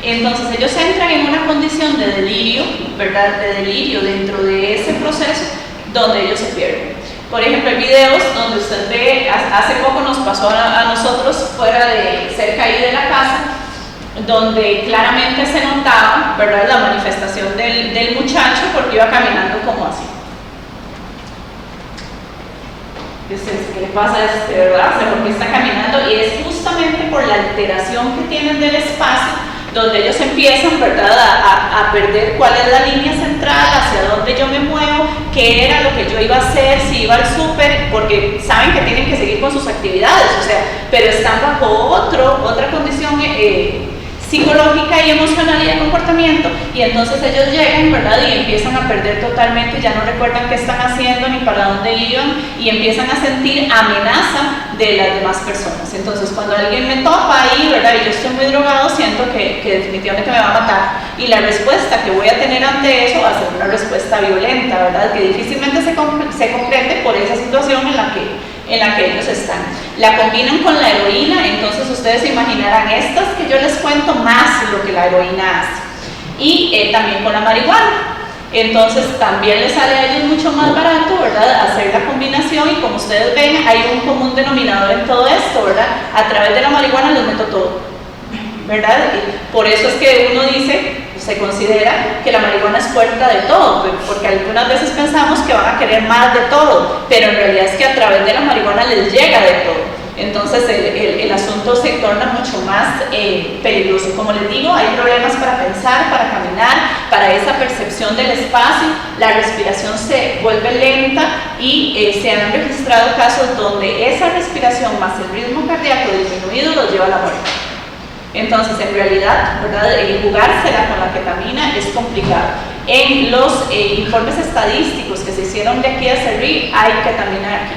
Entonces, ellos entran en una condición de delirio, ¿verdad?, de delirio dentro de ese proceso donde ellos se pierden. Por ejemplo, hay videos donde usted ve, hace poco nos pasó a nosotros fuera de, cerca ahí de la casa, donde claramente se notaba, ¿verdad?, la manifestación del muchacho porque iba caminando como así. ¿Qué le pasa a este, verdad? O sea, porque está caminando, y es justamente por la alteración que tienen del espacio donde ellos empiezan, ¿verdad?, a perder cuál es la línea central, hacia dónde yo me muevo, qué era lo que yo iba a hacer, si iba al súper, porque saben que tienen que seguir con sus actividades, o sea, pero están bajo otra condición psicológica y emocional y de comportamiento, y entonces ellos llegan, ¿verdad? Y empiezan a perder totalmente, ya no recuerdan qué están haciendo ni para dónde iban, y empiezan a sentir amenaza de las demás personas. Entonces cuando alguien me topa ahí, ¿verdad? Y yo estoy muy drogado, siento que definitivamente me va a matar, y la respuesta que voy a tener ante eso va a ser una respuesta violenta, ¿verdad? Que difícilmente se concrete por esa situación en la que ellos están. La combinan con la heroína, entonces ustedes se imaginarán estas que yo les cuento más lo que la heroína hace. Y también con la marihuana. Entonces también les sale a ellos mucho más barato, ¿verdad? Hacer la combinación, y como ustedes ven, hay un común denominador en todo esto, ¿verdad? A través de la marihuana los meto todo, ¿verdad? Y por eso es que uno dice, se considera que la marihuana es puerta de todo, porque algunas veces pensamos que van a querer más de todo, pero en realidad es que a través de la marihuana les llega de todo. Entonces el asunto se torna mucho más peligroso. Como les digo, hay problemas para pensar, para caminar, para esa percepción del espacio, la respiración se vuelve lenta, y se han registrado casos donde esa respiración más el ritmo cardíaco disminuido los lleva a la muerte. Entonces, en realidad, ¿verdad? Jugársela con la ketamina es complicado. En los informes estadísticos que se hicieron de aquí a Acerrí, hay ketamina aquí.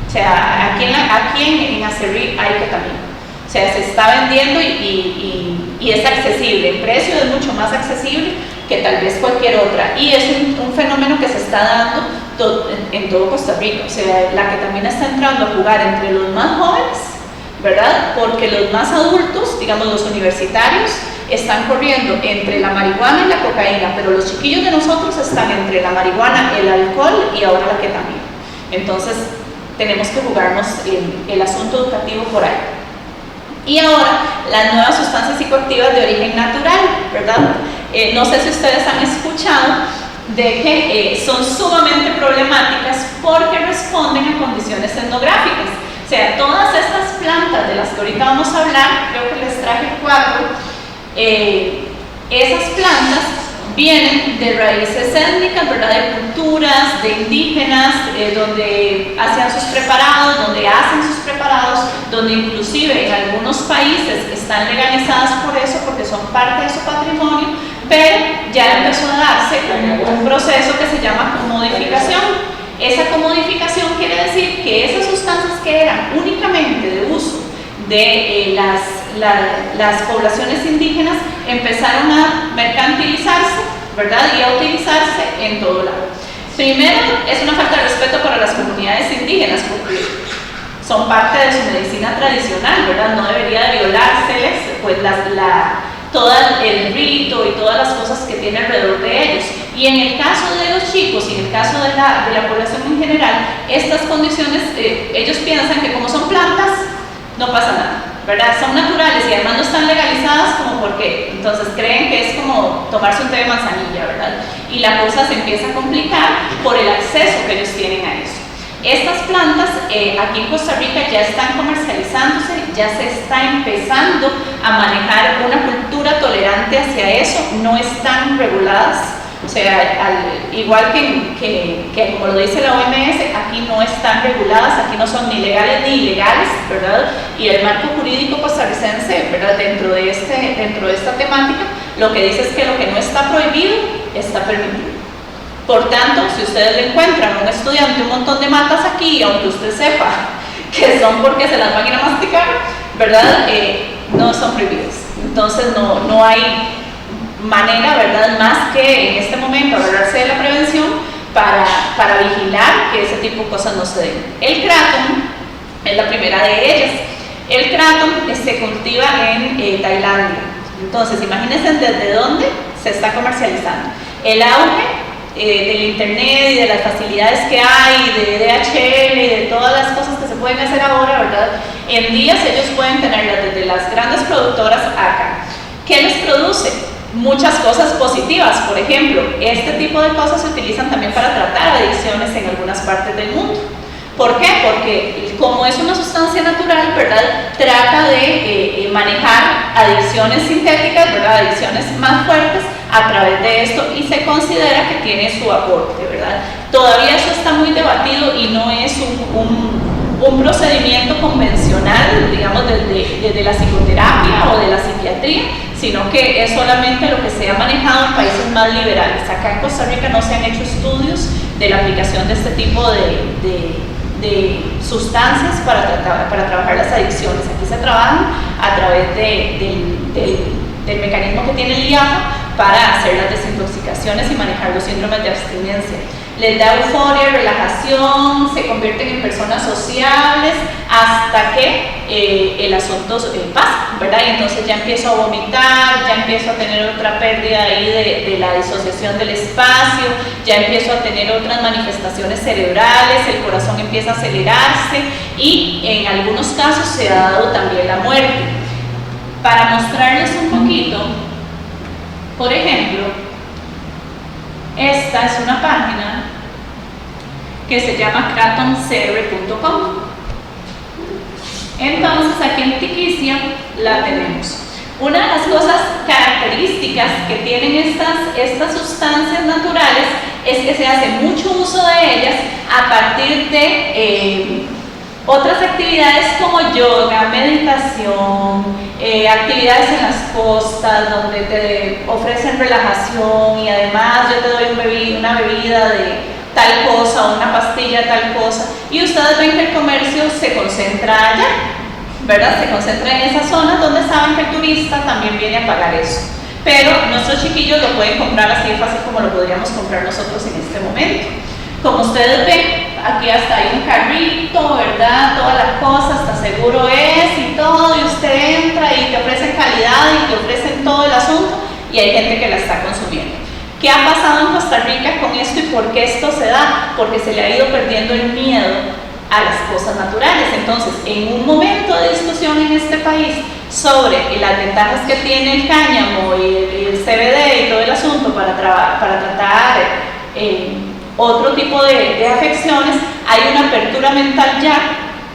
O sea, aquí en Acerrí hay ketamina. O sea, se está vendiendo y es accesible. El precio es mucho más accesible que tal vez cualquier otra. Y es un fenómeno que se está dando en todo Costa Rica. O sea, la ketamina está entrando a jugar entre los más jóvenes, ¿verdad? Porque los más adultos, digamos los universitarios, están corriendo entre la marihuana y la cocaína, pero los chiquillos de nosotros están entre la marihuana, el alcohol y ahora la ketamina. Entonces, tenemos que jugarnos el asunto educativo por ahí. Y ahora, las nuevas sustancias psicoactivas de origen natural, ¿verdad? No sé si ustedes han escuchado de que son sumamente problemáticas porque responden a condiciones etnográficas. O sea, todas estas plantas de las que ahorita vamos a hablar, creo que les traje 4, esas plantas vienen de raíces étnicas, ¿verdad? De culturas, de indígenas, donde hacían sus preparados, donde hacen sus preparados, donde inclusive en algunos países están legalizadas por eso, porque son parte de su patrimonio, pero ya empezó a darse un proceso que se llama comodificación. Esa comodificación quiere decir que esas sustancias que eran únicamente de uso de las poblaciones indígenas empezaron a mercantilizarse, ¿verdad? Y a utilizarse en todo lado. Primero, es una falta de respeto para las comunidades indígenas porque son parte de su medicina tradicional, ¿verdad? No debería de violárseles pues todo el rito y todas las cosas que tiene alrededor de ellos. Y en el caso de los chicos y en el caso de la población en general, estas condiciones, ellos piensan que como son plantas, no pasa nada, ¿verdad? Son naturales y además no están legalizadas, como por qué. Entonces creen que es como tomarse un té de manzanilla, ¿verdad? Y la cosa se empieza a complicar por el acceso que ellos tienen a eso. Estas plantas aquí en Costa Rica ya están comercializándose, ya se está empezando a manejar una cultura tolerante hacia eso, no están reguladas. O sea, igual que como lo dice la OMS, aquí no están reguladas, aquí no son ni legales ni ilegales, ¿verdad? Y el marco jurídico costarricense, ¿verdad? Dentro de esta temática, lo que dice es que lo que no está prohibido, está permitido. Por tanto, si ustedes le encuentran a un estudiante un montón de matas aquí, aunque usted sepa que son porque se las van a ir a masticar, ¿verdad? No son prohibidas. Entonces no hay manera, ¿verdad?, más que en este momento hablarse de la prevención para vigilar que ese tipo de cosas no se den. El kratom es la primera de ellas. El kratom se cultiva en Tailandia. Entonces, imagínense desde dónde se está comercializando. El auge del internet y de las facilidades que hay, de DHL y de todas las cosas que se pueden hacer ahora, ¿verdad? En días ellos pueden tenerlas desde las grandes productoras acá. ¿Qué les produce? Muchas cosas positivas. Por ejemplo, este tipo de cosas se utilizan también para tratar adicciones en algunas partes del mundo. ¿Por qué? Porque como es una sustancia natural, ¿verdad?, trata de manejar adicciones sintéticas, ¿verdad?, adicciones más fuertes a través de esto, y se considera que tiene su aporte, ¿verdad? Todavía eso está muy debatido y no es un procedimiento convencional, digamos, desde de la psicoterapia o de la psiquiatría, sino que es solamente lo que se ha manejado en países más liberales. Acá en Costa Rica no se han hecho estudios de la aplicación de este tipo de sustancias para trabajar las adicciones. Aquí se trabajan a través del mecanismo que tiene el IAFA para hacer las desintoxicaciones y manejar los síndromes de abstinencia. Les da euforia, relajación, se convierten en personas sociables hasta que el asunto pasa, ¿verdad? Y entonces ya empiezo a vomitar, ya empiezo a tener otra pérdida ahí de la disociación del espacio, ya empiezo a tener otras manifestaciones cerebrales, el corazón empieza a acelerarse y en algunos casos se ha dado también la muerte. Para mostrarles un poquito, por ejemplo, esta es una página que se llama cratonscr.com. Entonces aquí en Tiquicia la tenemos. Una de las cosas características que tienen estas sustancias naturales es que se hace mucho uso de ellas a partir de otras actividades como yoga, meditación, actividades en las costas donde te ofrecen relajación y además yo te doy una bebida de tal cosa o una pastilla de tal cosa, y ustedes ven que el comercio se concentra allá, ¿verdad? Se concentra en esas zonas donde saben que el turista también viene a pagar eso. Pero nuestros chiquillos lo pueden comprar así de fácil como lo podríamos comprar nosotros en este momento. Como ustedes ven, aquí hasta hay un carrito, ¿verdad? Todas las cosas, hasta seguro es y todo, y usted entra y te ofrecen calidad y te ofrecen todo el asunto, y hay gente que la está consumiendo. ¿Qué ha pasado en Costa Rica con esto y por qué esto se da? Porque se le ha ido perdiendo el miedo a las cosas naturales. Entonces, en un momento de discusión en este país sobre las ventajas que tiene el cáñamo y el CBD y todo el asunto para tratar otro tipo de afecciones, hay una apertura mental ya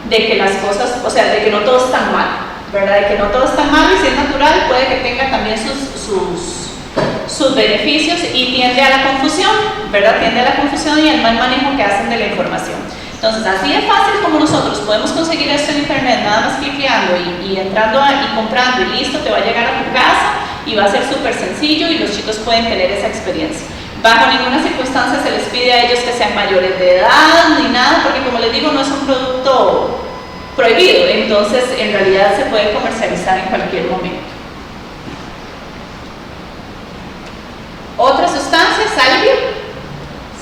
de que las cosas, o sea, de que no todo es tan mal, ¿verdad? De que no todo es tan mal y si es natural puede que tenga también sus beneficios y tiende a la confusión, ¿verdad? Tiende a la confusión y el mal manejo que hacen de la información. Entonces, así de fácil como nosotros podemos conseguir esto en internet, nada más cliqueando y entrando y comprando y listo, te va a llegar a tu casa y va a ser súper sencillo y los chicos pueden tener esa experiencia. Bajo ninguna circunstancia se les pide a ellos que sean mayores de edad ni nada, porque como les digo, no es un producto prohibido, entonces en realidad se puede comercializar en cualquier momento. Otra sustancia, salvia.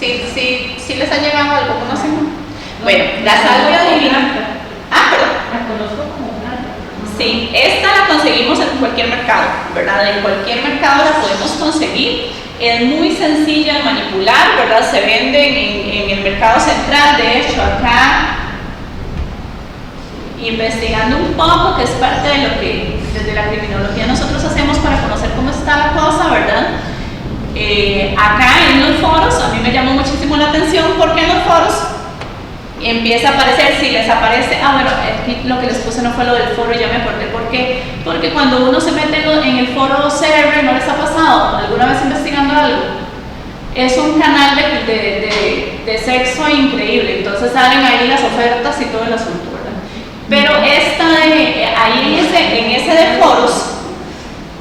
¿Sí les ha llegado algo? ¿Conocen? Bueno, la salvia divina. Perdón. La conozco como planta. Sí, esta la conseguimos en cualquier mercado, ¿verdad? En cualquier mercado la podemos conseguir. Es muy sencilla de manipular, ¿verdad? Se venden en el mercado central. De hecho, acá, investigando un poco, que es parte de lo que desde la criminología nosotros hacemos para conocer cómo está la cosa, ¿verdad? Acá en los foros, a mí me llamó muchísimo la atención porque en los foros empieza a aparecer, si les aparece, bueno, lo que les puse no fue lo del foro y ya me acordé por qué, porque cuando uno se mete en el foro server, ¿no les ha pasado alguna vez investigando algo? Es un canal de sexo increíble, entonces salen ahí las ofertas y todo el asunto, ¿verdad? Pero ahí en ese de foros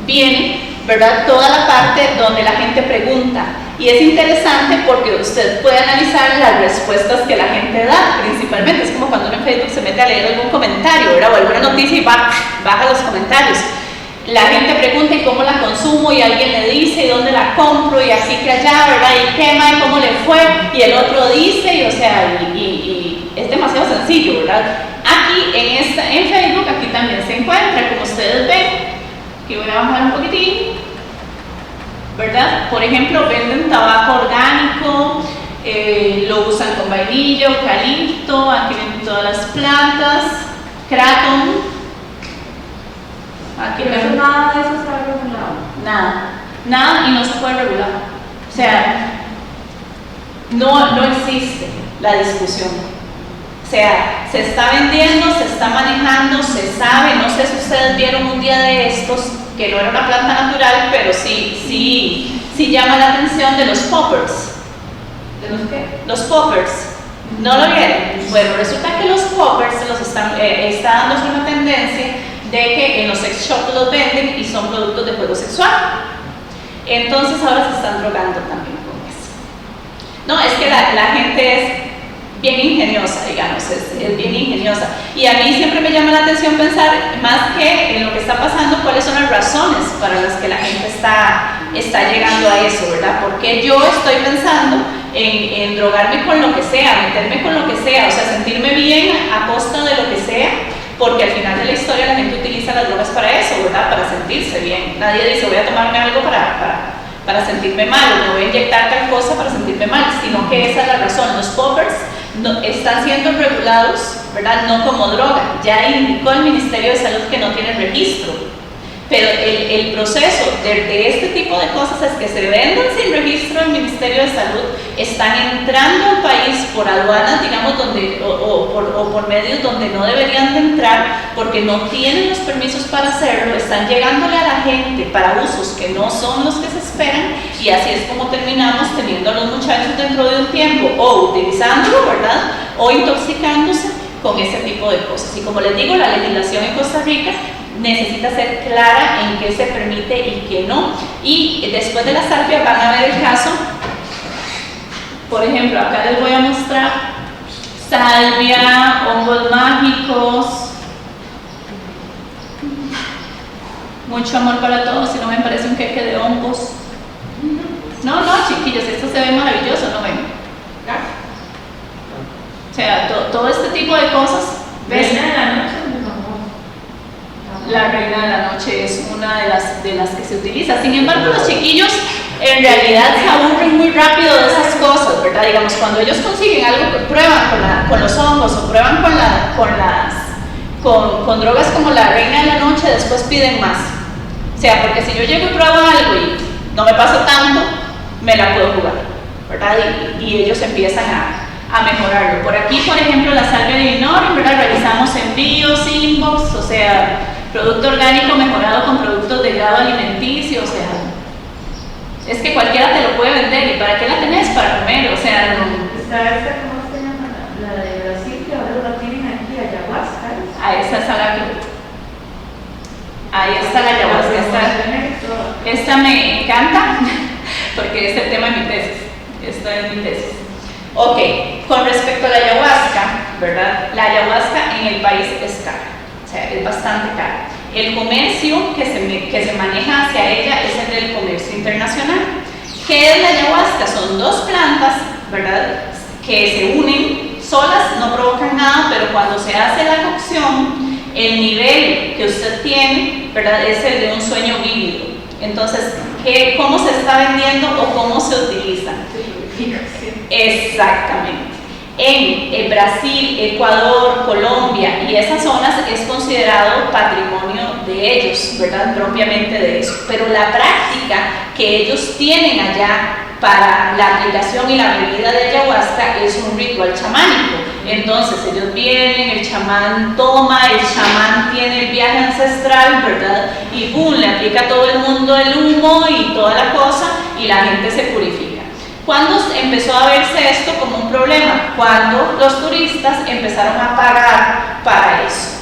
viene, ¿verdad?, toda la parte donde la gente pregunta. Y es interesante porque usted puede analizar las respuestas que la gente da, principalmente. Es como cuando uno en Facebook se mete a leer algún comentario, ¿verdad?, o alguna noticia y baja los comentarios. La gente pregunta y cómo la consumo, y alguien le dice y dónde la compro, y así que allá, ¿verdad?, y qué más, cómo le fue, y el otro dice, y o sea, y es demasiado sencillo, ¿verdad? Aquí en Facebook, aquí también se encuentra, como ustedes ven. Aquí voy a bajar un poquitín, ¿verdad? Por ejemplo, venden tabaco orgánico, lo usan con vainilla, eucalipto, aquí venden todas las plantas, kratom. Aquí Pero venden nada de eso está regulado. nada y no se puede regular. O sea, no existe la discusión. O sea, se está vendiendo, se está manejando, se sabe, no sé si ustedes vieron un día de estos, que no era una planta natural, pero sí llama la atención de los poppers. ¿De los qué? Los poppers. ¿No lo vieron? Bueno, resulta que los poppers está dándose una tendencia de que en los sex shops los venden y son productos de juego sexual. Entonces ahora se están drogando también con eso. No, es que la gente es bien ingeniosa, digamos, es bien ingeniosa. Y a mí siempre me llama la atención pensar, más que en lo que está pasando, cuáles son las razones para las que la gente está llegando a eso, ¿verdad? Porque yo estoy pensando en drogarme con lo que sea, meterme con lo que sea, o sea, sentirme bien a costa de lo que sea, porque al final de la historia la gente utiliza las drogas para eso, ¿verdad? Para sentirse bien. Nadie dice, voy a tomarme algo para sentirme mal, o me voy a inyectar tal cosa para sentirme mal, sino que esa es la razón. Los poppers están siendo regulados, ¿verdad? No como droga. Ya indicó el Ministerio de Salud que no tiene registro. Pero el proceso de este tipo de cosas es que se vendan sin registro del Ministerio de Salud, están entrando al país por aduanas, digamos, o por medios donde no deberían de entrar, porque no tienen los permisos para hacerlo, están llegándole a la gente para usos que no son los que se esperan, y así es como terminamos teniendo a los muchachos dentro de un tiempo, o utilizándolo, ¿verdad?, o intoxicándose con ese tipo de cosas. Y como les digo, la legislación en Costa Rica necesita ser clara en qué se permite y qué no. Y después de la salvia van a ver el caso, por ejemplo, acá les voy a mostrar salvia, hongos mágicos, mucho amor para todos. Si no me parece un queque de hongos. No, chiquillos, esto se ve maravilloso, ¿no ven? O sea, todo este tipo de cosas. ¿Ves? Reina de la noche, por favor. La reina de la noche es una de las que se utiliza. Sin embargo, los chiquillos en realidad se aburren muy rápido de esas cosas, ¿verdad? Digamos, cuando ellos consiguen algo, prueban con los hongos o prueban con drogas como la reina de la noche, después piden más. O sea, porque si yo llego y pruebo algo y no me pasa tanto, me la puedo jugar, ¿verdad? Y ellos empiezan a mejorarlo. Por aquí, por ejemplo, la salvia de Inoren, ¿verdad? Realizamos envíos, inbox, o sea, producto orgánico mejorado con productos de grado alimenticio, o sea, es que cualquiera te lo puede vender. ¿Y para qué la tenés? Para comer, o sea, no. Está esta, ¿cómo se llama? La de Brasil, que ahora la tienen aquí, ayahuasca. Ahí está ahí está la ayahuasca. Esta me encanta porque es el tema de mi tesis. Esta es mi tesis. Ok, con respecto a la ayahuasca, ¿verdad? La ayahuasca en el país es cara, o sea, es bastante cara. El comercio que se maneja hacia ella es el del comercio internacional. ¿Qué es la ayahuasca? Son dos plantas, ¿verdad?, que se unen, solas no provocan nada, pero cuando se hace la cocción, el nivel que usted tiene, ¿verdad?, es el de un sueño vívido. Entonces, ¿cómo se está vendiendo o cómo se utiliza? Exactamente. En Brasil, Ecuador, Colombia y esas zonas es considerado patrimonio de ellos, ¿verdad?, propiamente de eso. Pero la práctica que ellos tienen allá para la aplicación y la bebida de ayahuasca es un ritual chamánico. Entonces ellos vienen, el chamán toma, el chamán tiene el viaje ancestral, ¿verdad?, y ¡pum!, le aplica a todo el mundo el humo y toda la cosa, y la gente se purifica. ¿Cuándo empezó a verse esto como un problema? Cuando los turistas empezaron a pagar para eso.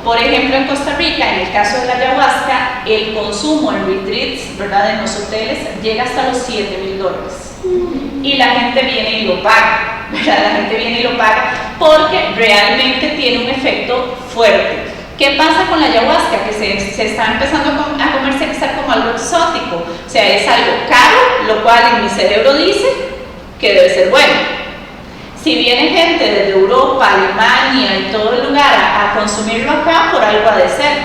Por ejemplo, en Costa Rica, en el caso de la ayahuasca, el consumo en retreats, ¿verdad?, en los hoteles, llega hasta los $7,000. Y la gente viene y lo paga, ¿verdad? La gente viene y lo paga porque realmente tiene un efecto fuerte. ¿Qué pasa con la ayahuasca? Que se está empezando a comercializar como algo exótico. O sea, es algo caro, lo cual en mi cerebro dice que debe ser bueno. Si viene gente desde Europa, Alemania y todo el lugar a consumirlo acá, por algo ha de ser.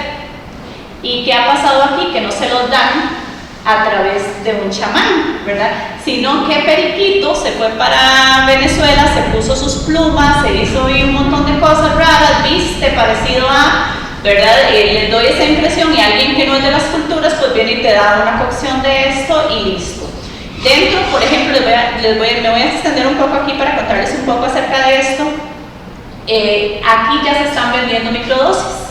¿Y qué ha pasado aquí? Que no se los dan a través de un chamán, ¿verdad? Sino que Periquito se fue para Venezuela, se puso sus plumas, se hizo un montón de cosas raras, viste, parecido a, ¿verdad? Les doy esa impresión y alguien que no es de las culturas pues viene y te da una cocción de esto y listo. Dentro, por ejemplo, me voy a extender un poco aquí para contarles un poco acerca de esto. Aquí ya se están vendiendo microdosis.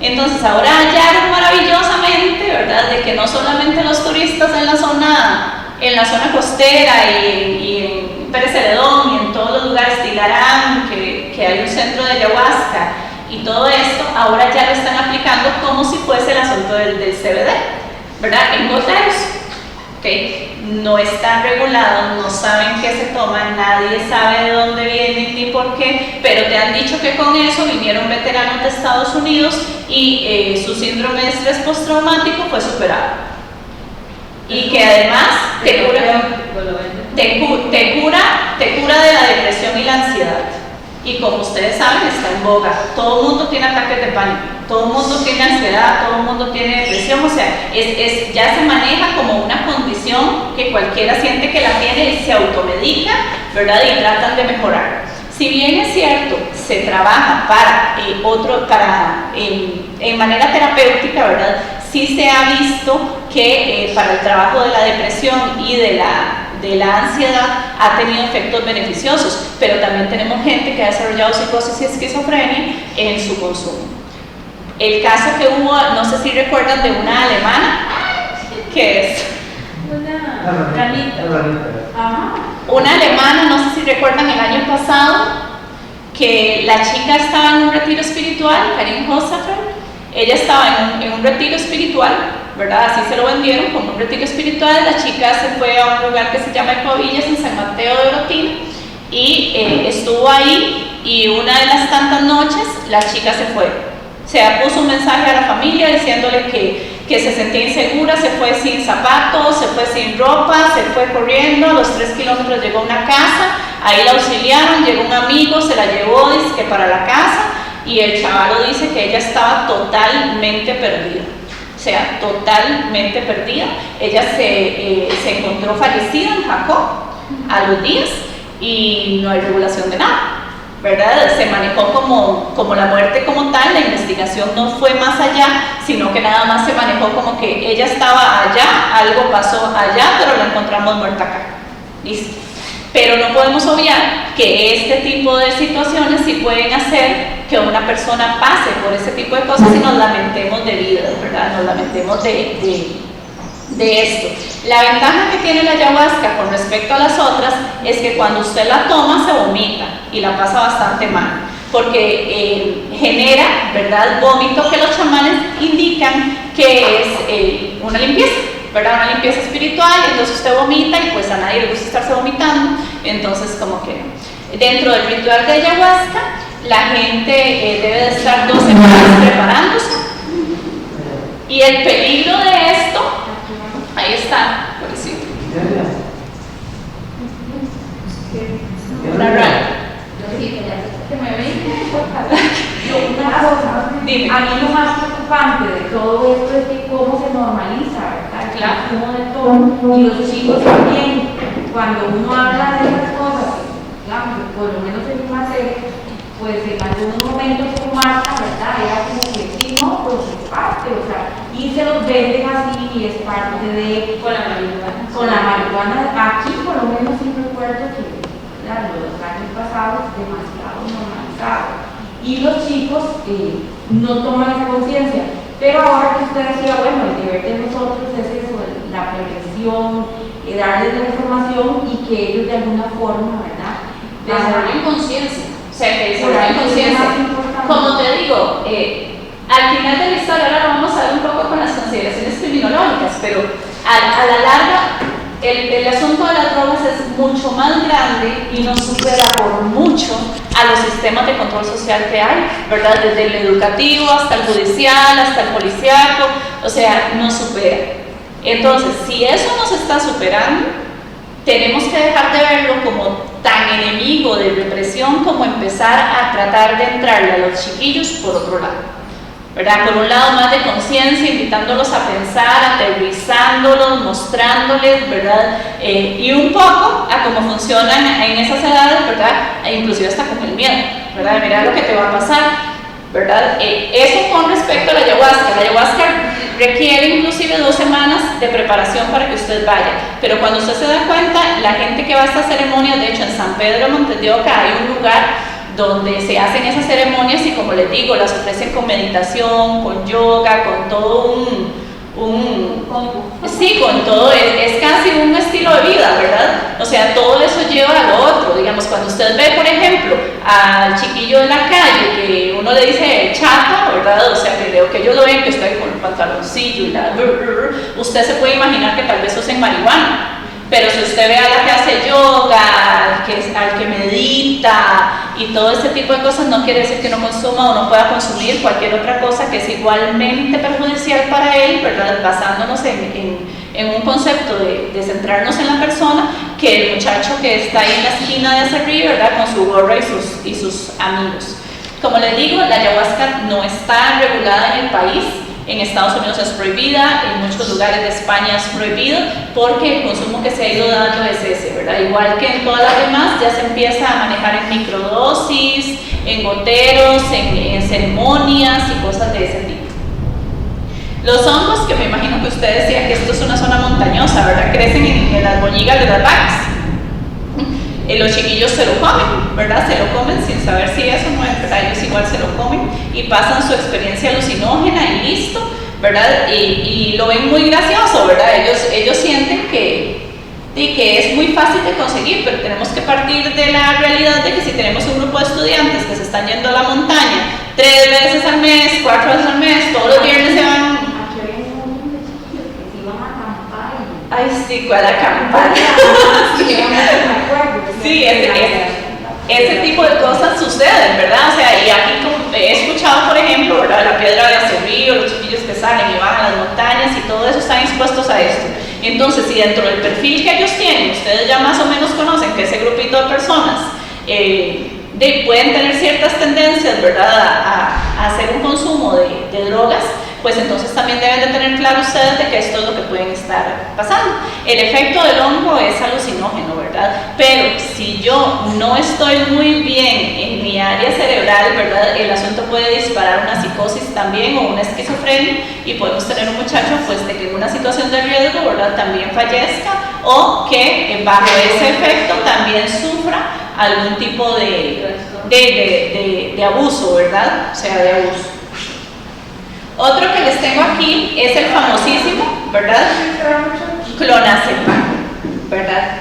Entonces ahora hallaron maravillosamente, ¿verdad?, de que no solamente los turistas en la zona costera y en Pérez Celedón y en todos los lugares, Tilarán, que hay un centro de ayahuasca y todo esto, ahora ya lo están aplicando como si fuese el asunto del CBD, ¿verdad? En goteros, ¿ok? No están regulados, no saben qué se toman, nadie sabe de dónde vienen ni por qué, pero te han dicho que con eso vinieron veteranos de Estados Unidos y su síndrome de estrés postraumático fue superado. Y que además te cura de la depresión y la ansiedad. Y como ustedes saben, está en boga. Todo el mundo tiene ataques de pánico, todo el mundo tiene ansiedad, todo el mundo tiene depresión. O sea, ya se maneja como una condición que cualquiera siente que la tiene y se automedica, ¿verdad? Y tratan de mejorar. Si bien es cierto, se trabaja en manera terapéutica, ¿verdad? Sí se ha visto que para el trabajo de la depresión y de la ansiedad ha tenido efectos beneficiosos, pero también tenemos gente que ha desarrollado psicosis y esquizofrenia en su consumo. El caso que hubo, no sé si recuerdan, de una alemana, que es Una ranita. Ajá. una alemana, no sé si recuerdan el año pasado, que la chica estaba en un retiro espiritual, Karin Hosafer. Ella estaba en un retiro espiritual, ¿verdad? Así se lo vendieron como un retiro espiritual. La chica se fue a un lugar que se llama Ecovillas en San Mateo de Orotina y estuvo ahí, y una de las tantas noches la chica se fue. O sea, puso un mensaje a la familia diciéndole que se sentía insegura, se fue sin zapatos, se fue sin ropa, se fue corriendo, a los 3 kilómetros llegó a una casa, ahí la auxiliaron, llegó un amigo, se la llevó, dice que para la casa. Y el chavalo dice que ella estaba totalmente perdida, o sea, totalmente perdida. Ella se encontró fallecida en Jacob a los días y no hay regulación de nada, ¿verdad? Se manejó como la muerte como tal. La investigación no fue más allá, sino que nada más se manejó como que ella estaba allá, algo pasó allá, pero la encontramos muerta acá. Listo. Pero no podemos obviar que este tipo de situaciones sí pueden hacer que una persona pase por ese tipo de cosas y nos lamentemos de vida, ¿verdad? Nos lamentemos de esto. La ventaja que tiene la ayahuasca con respecto a las otras es que cuando usted la toma se vomita y la pasa bastante mal, porque genera, ¿verdad?, vómito, que los chamanes indican que es una limpieza, ¿verdad? Una limpieza espiritual. Entonces usted vomita y pues a nadie le gusta estarse vomitando. Entonces, como que dentro del ritual de ayahuasca, la gente debe de estar 2 semanas preparándose. Y el peligro de esto, ahí está, por decirlo. Una raya. Que me ven una cosa, Dime. a mí lo más preocupante de todo esto es que cómo se normaliza, ¿verdad? El Claro. consumo de todo, y los chicos también, cuando uno habla de esas cosas, digamos, por lo menos en una serie, pues en algunos momentos como Marta, ¿verdad? Era como que sí, no, pues es parte, o sea, y se los venden así y es parte de... Con la marihuana. Con la marihuana, aquí por lo menos sí recuerdo que, ¿verdad?, los años pasados, demasiado normalizado. Y los chicos no toman esa conciencia. Pero ahora que usted decía, bueno, el deber de nosotros es eso, la prevención, darles la información y que ellos de alguna forma, ¿verdad?, Desarrollen conciencia. O sea, que desarrollen conciencia. Como te digo, al final de la historia, ahora lo vamos a ver un poco con las consideraciones criminológicas, pero a la larga, el asunto de las drogas es mucho más grande y nos supera por mucho a los sistemas de control social que hay, ¿verdad? Desde el educativo hasta el judicial, hasta el policíaco, o sea, nos supera. Entonces, si eso nos está superando, tenemos que dejar de verlo como tan enemigo de represión como empezar a tratar de entrarle a los chiquillos por otro lado, ¿verdad? Por un lado más de conciencia, invitándolos a pensar, aterrizándolos, mostrándoles, ¿verdad? Y un poco a cómo funcionan en esas edades, ¿verdad? E inclusive hasta con el miedo, ¿verdad? Mira lo que te va a pasar, ¿verdad? Eso con respecto a la ayahuasca. La ayahuasca requiere inclusive 2 semanas de preparación para que usted vaya, pero cuando usted se da cuenta, la gente que va a estas ceremonias, de hecho en San Pedro Montes de Oca hay un lugar donde se hacen esas ceremonias y, como les digo, las ofrecen con meditación, con yoga, con todo sí, con todo, es casi un estilo de vida, ¿verdad? O sea, todo eso lleva a lo otro. Digamos, cuando usted ve, por ejemplo, al chiquillo de la calle, que uno le dice chato, ¿verdad? ¿verdad? O sea, el video que ellos lo ven, que estoy con el pantaloncillo y la... Usted se puede imaginar que tal vez usen marihuana. Pero si usted ve a la que hace yoga, al que medita y todo ese tipo de cosas, no quiere decir que no consuma o no pueda consumir cualquier otra cosa que es igualmente perjudicial para él, ¿verdad? Basándonos en un concepto de centrarnos en la persona, que el muchacho que está ahí en la esquina de hacia arriba, ¿verdad? Con su gorra y sus amigos. Como les digo, la ayahuasca no está regulada en el país. En Estados Unidos es prohibida, en muchos lugares de España es prohibido, porque el consumo que se ha ido dando es ese, ¿verdad? Igual que en todas las demás, ya se empieza a manejar en microdosis, en goteros, en ceremonias y cosas de ese tipo. Los hongos, que me imagino que usted decía que esto es una zona montañosa, ¿verdad? Crecen en las boñigas de las vacas. Los chiquillos se lo comen, ¿verdad? Se lo comen sin saber si eso no es, ¿verdad? Ellos igual se lo comen y pasan su experiencia alucinógena y listo, ¿verdad? Y lo ven muy gracioso, ¿verdad? Ellos sienten que es muy fácil de conseguir, pero tenemos que partir de la realidad de que si tenemos un grupo de estudiantes que se están yendo a la montaña 3 veces al mes, 4 veces al mes, todos los viernes se van... Ay, sí, ¿cuál acampar? Sí, ese tipo de cosas suceden, ¿verdad? O sea, y aquí he escuchado, por ejemplo, ¿verdad? La piedra de Acerrío, los chiquillos que salen y van a las montañas y todo eso están expuestos a esto. Entonces, si dentro del perfil que ellos tienen, ustedes ya más o menos conocen que ese grupito de personas pueden tener ciertas tendencias, ¿verdad? A hacer un consumo de drogas, pues entonces también deben de tener claro ustedes de que esto es lo que pueden estar pasando. El efecto del hongo es alucinógeno, ¿verdad? Pero si yo no estoy muy bien en mi área cerebral, ¿verdad? El asunto puede disparar una psicosis también o una esquizofrenia y podemos tener un muchacho pues de que en una situación de riesgo, ¿verdad? También fallezca o que bajo ese efecto también sufra algún tipo de abuso, ¿verdad? O sea, de abuso. Otro que les tengo aquí es el famosísimo, ¿verdad? Clonazepam, ¿verdad?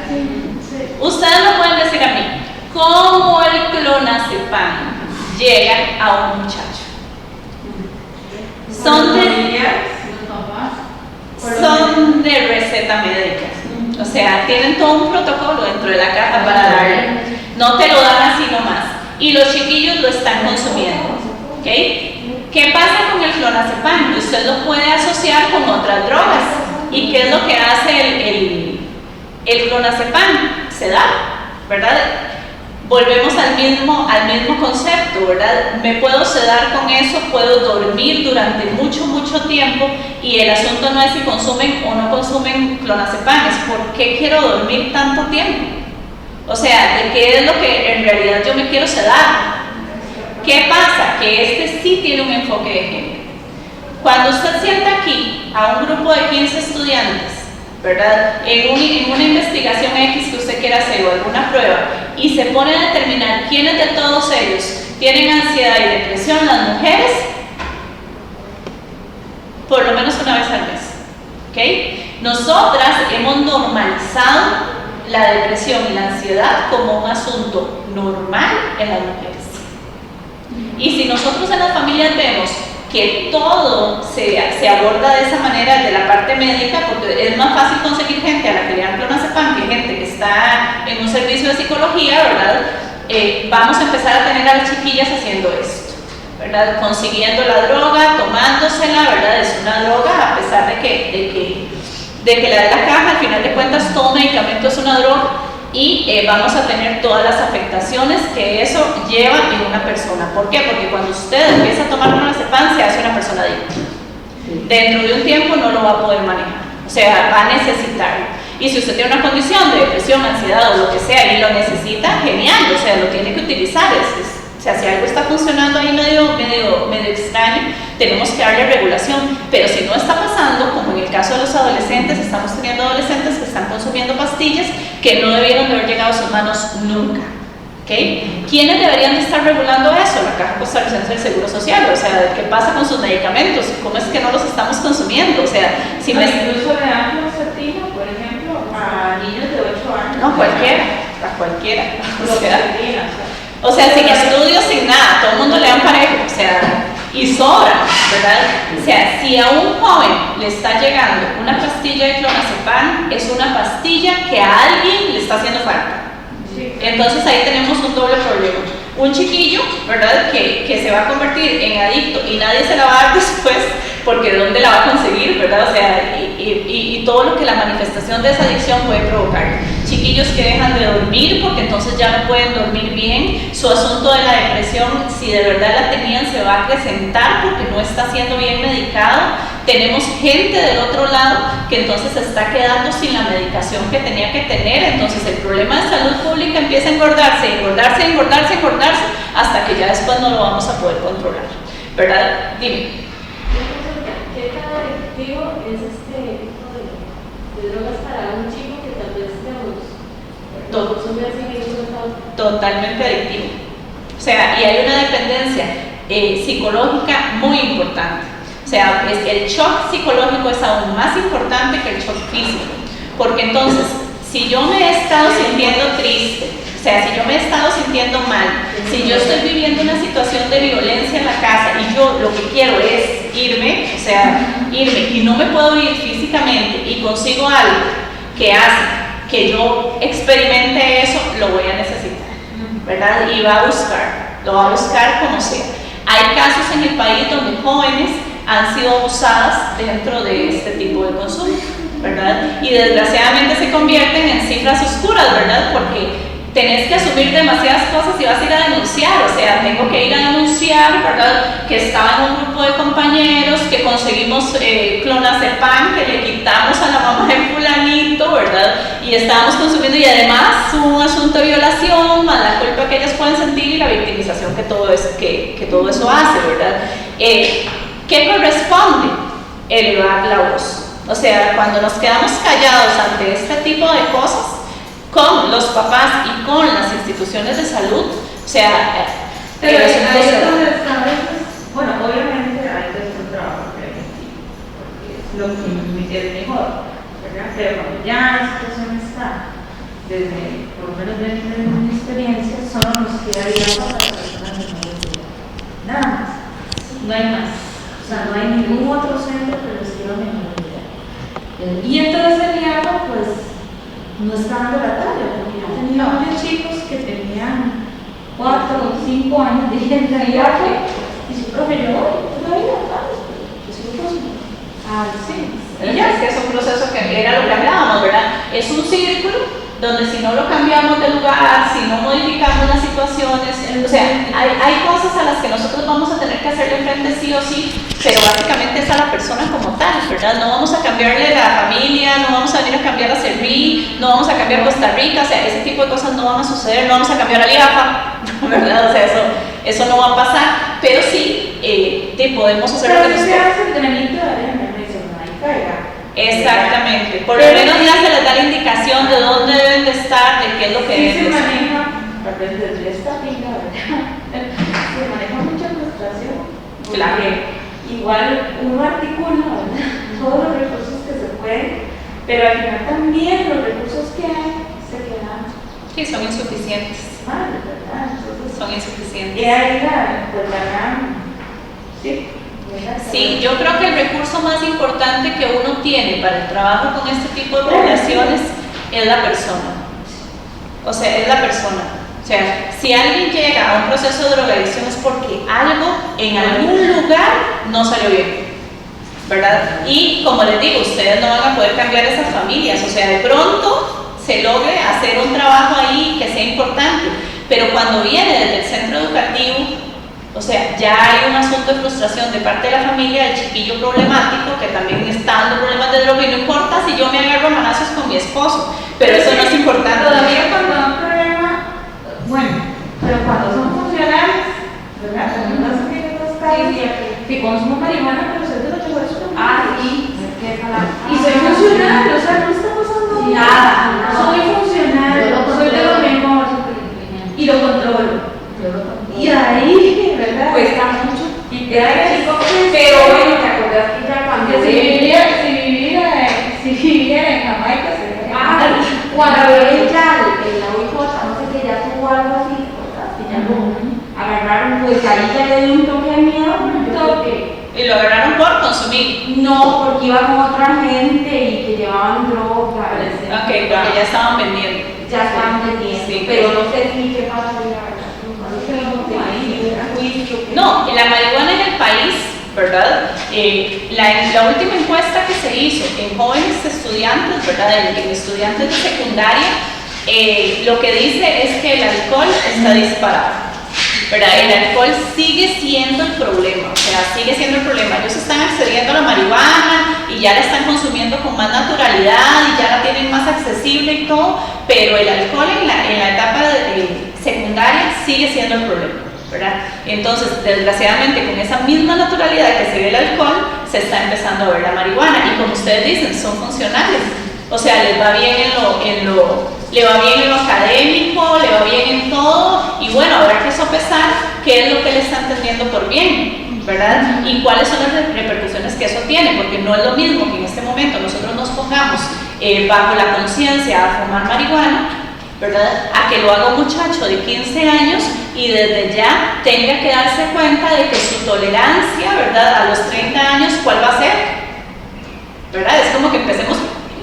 Ustedes me pueden decir a mí, ¿cómo el clonazepam llega a un muchacho? Son de receta médica, o sea, tienen todo un protocolo dentro de la caja para darle, no te lo dan así nomás, y los chiquillos lo están consumiendo, ¿ok? ¿Qué pasa con el clonazepam? Usted lo puede asociar con otras drogas. ¿Y qué es lo que hace el clonazepam? Se da, ¿verdad? Volvemos al mismo concepto, ¿verdad? Me puedo sedar con eso, puedo dormir durante mucho tiempo y el asunto no es si consumen o no consumen clonazepam, es por qué quiero dormir tanto tiempo. O sea, ¿de qué es lo que en realidad yo me quiero sedar? ¿Qué pasa? Que este sí tiene un enfoque de género. Cuando usted sienta aquí a un grupo de 15 estudiantes, ¿verdad? En una investigación X que usted quiera hacer o alguna prueba y se pone a determinar quiénes de todos ellos tienen ansiedad y depresión, las mujeres, por lo menos una vez al mes, ¿ok? Nosotras hemos normalizado la depresión y la ansiedad como un asunto normal en las mujeres. Y si nosotros en las familias vemos que todo se aborda de esa manera de la parte médica, porque es más fácil conseguir gente a la que le dan clonazepam que gente que está en un servicio de psicología, ¿verdad? Vamos a empezar a tener a las chiquillas haciendo esto, ¿verdad? Consiguiendo la droga, tomándosela, ¿verdad? Es una droga, a pesar de que la de la caja, al final de cuentas, todo medicamento es una droga. Y vamos a tener todas las afectaciones que eso lleva en una persona. ¿Por qué? Porque cuando usted empieza a tomar clonazepam se hace una persona adicta. Dentro de un tiempo no lo va a poder manejar, o sea, va a necesitarlo. Y si usted tiene una condición de depresión, ansiedad o lo que sea y lo necesita, genial, o sea, lo tiene que utilizar. O sea, si algo está funcionando ahí medio extraño, tenemos que darle regulación. Pero si no está pasando, como en el caso de los adolescentes, estamos teniendo adolescentes que están consumiendo pastillas que no debieron de haber llegado a sus manos nunca. ¿Okay? ¿Quiénes deberían de estar regulando eso? La Caja Costarricense del Seguro Social. O sea, ¿qué pasa con sus medicamentos? ¿Cómo es que no los estamos consumiendo? O sea, si me... Incluso le dan clonazepam, por ejemplo, a niños de 8 años. No, cualquiera. O sea, sin estudios, sin nada, todo el mundo le dan parejo, o sea, y sobran, ¿verdad? O sea, si a un joven le está llegando una pastilla de clonazepam, es una pastilla que a alguien le está haciendo falta. Entonces ahí tenemos un doble problema. Un chiquillo, ¿verdad?, que se va a convertir en adicto y nadie se la va a dar después, porque ¿de dónde la va a conseguir, verdad? O sea, y todo lo que la manifestación de esa adicción puede provocar. Chiquillos que dejan de dormir porque entonces ya no pueden dormir bien, su asunto de la depresión, si de verdad la tenían, se va a acrecentar porque no está siendo bien medicado. Tenemos gente del otro lado que entonces se está quedando sin la medicación que tenía que tener, entonces el problema de salud pública empieza a engordarse, hasta que ya después no lo vamos a poder controlar, ¿verdad? Dime. ¿Qué tan adictivo es este tipo de drogas para un chico que tal vez consume así mismo? Totalmente adictivo. O sea, y hay una dependencia psicológica muy importante. O sea, el shock psicológico es aún más importante que el shock físico. Porque entonces, si yo me he estado sintiendo triste, o sea, si yo me he estado sintiendo mal, si yo estoy viviendo una situación de violencia en la casa y yo lo que quiero es irme, o sea, irme y no me puedo ir físicamente y consigo algo que hace que yo experimente eso, lo voy a necesitar, ¿verdad? Y lo va a buscar como sea. Hay casos en el país donde jóvenes han sido abusadas dentro de este tipo de consumo, ¿verdad? Y desgraciadamente se convierten en cifras oscuras, ¿verdad? Porque tenés que asumir demasiadas cosas y vas a ir a denunciar, o sea, tengo que ir a denunciar, ¿verdad? Que estaba en un grupo de compañeros, que conseguimos clonazepam, que le quitamos a la mamá de fulanito, ¿verdad? Y estábamos consumiendo, y además un asunto de violación, más la culpa que ellas pueden sentir y la victimización que todo eso hace, ¿verdad? ¿Qué corresponde? Elevar la voz. O sea, cuando nos quedamos callados ante este tipo de cosas, con los papás y con las instituciones de salud, o sea, pero ahí es donde está, bueno, obviamente hay que hacer un trabajo preventivo, porque es lo que es mejor, ¿verdad? Pero cuando ya la situación está, desde, por lo menos desde mi experiencia, solo nos queda ir a las personas de mayor edad. Nada más, no hay más. O sea, no hay ningún otro centro que reciba menor edad. Y entonces el diálogo, pues, no está dando la talla, porque yo tenía varios chicos que tenían 4 o 5 años de viaje y su profe, yo todavía sí. Y ya es que es un proceso que era lo que hablábamos, ¿verdad? Es un círculo donde si no lo cambiamos de lugar, si no modificamos las situaciones, o sea, hay cosas a las que nosotros vamos a tener que hacerle frente sí o sí, pero básicamente es a la persona como tal, ¿verdad? No vamos a cambiarle la familia, no vamos a venir a cambiar a Serví, no vamos a cambiar Costa Rica, o sea, ese tipo de cosas no van a suceder, no vamos a cambiar a IAFA, ¿verdad? O sea, eso no va a pasar, pero sí podemos hacer lo que nos toca. Exactamente, por lo menos ya se les da la indicación de dónde deben de estar, de qué es lo que deben de estar. Se maneja mucha frustración. Claro. Igual uno articula, ¿verdad?, todos los recursos que se pueden, pero al final también los recursos que hay se quedan. Sí, son insuficientes. ¿Verdad? Entonces, son insuficientes. Y ahí la gran, sí. Sí, yo creo que el recurso más importante que uno tiene para el trabajo con este tipo de poblaciones es la persona. O sea, es la persona. O sea, si alguien llega a un proceso de drogadicción es porque algo en algún lugar no salió bien, ¿verdad? Y como les digo, ustedes no van a poder cambiar esas familias. O sea, de pronto se logre hacer un trabajo ahí que sea importante, pero cuando viene desde el centro educativo, o sea, ya hay un asunto de frustración de parte de la familia del chiquillo problemático que también está dando problemas de droga y no importa si yo me agarro a manazos con mi esposo, pero eso no es importante. Todavía cuando hay un problema, bueno, pero cuando son funcionales, ¿verdad? Como no sé qué los casos, que consumo marihuana, pero soy de los chocolate. Sí, y soy funcional, o sea, no está pasando nada. Soy funcional, soy de lo mejor y lo controlo. Y ahí, ¿verdad? Cuesta mucho. Y te da chico, Pero bueno, ¿te acordás que ya cuando si viviera en Jamaica sería cuando ella en la UIJ, no sé qué, ya tuvo algo así, ¿verdad? Y ya lo agarró agarraron, pues ahí ya le dio un toque de miedo, porque yo creo que Y lo agarraron por consumir. no, porque iba con otra gente y que llevaban droga. Ok, porque ya estaban vendiendo. Ya estaban vendiendo, Sí. pero no sé si qué pasa la verdad. No, la marihuana en el país, ¿verdad? La última encuesta que se hizo en jóvenes estudiantes, ¿verdad? En estudiantes de secundaria, lo que dice es que el alcohol está disparado, ¿verdad? El alcohol sigue siendo el problema, o sea, sigue siendo el problema. Ellos están accediendo a la marihuana y ya la están consumiendo con más naturalidad y ya la tienen más accesible y todo, pero el alcohol en la etapa secundaria sigue siendo el problema, ¿verdad? Entonces, desgraciadamente, con esa misma naturalidad que se ve el alcohol, se está empezando a ver la marihuana y como ustedes dicen, son funcionales. O sea, les va bien le va bien en lo académico, le va bien en todo, y bueno, habrá que sopesar qué es lo que le está entendiendo por bien, ¿verdad? Y cuáles son las repercusiones que eso tiene, porque no es lo mismo que en este momento nosotros nos pongamos bajo la conciencia a fumar marihuana, ¿verdad? A que lo haga un muchacho de 15 años y desde ya tenga que darse cuenta de que su tolerancia, ¿verdad? A los 30 años, ¿cuál va a ser? ¿Verdad? Es como que empecemos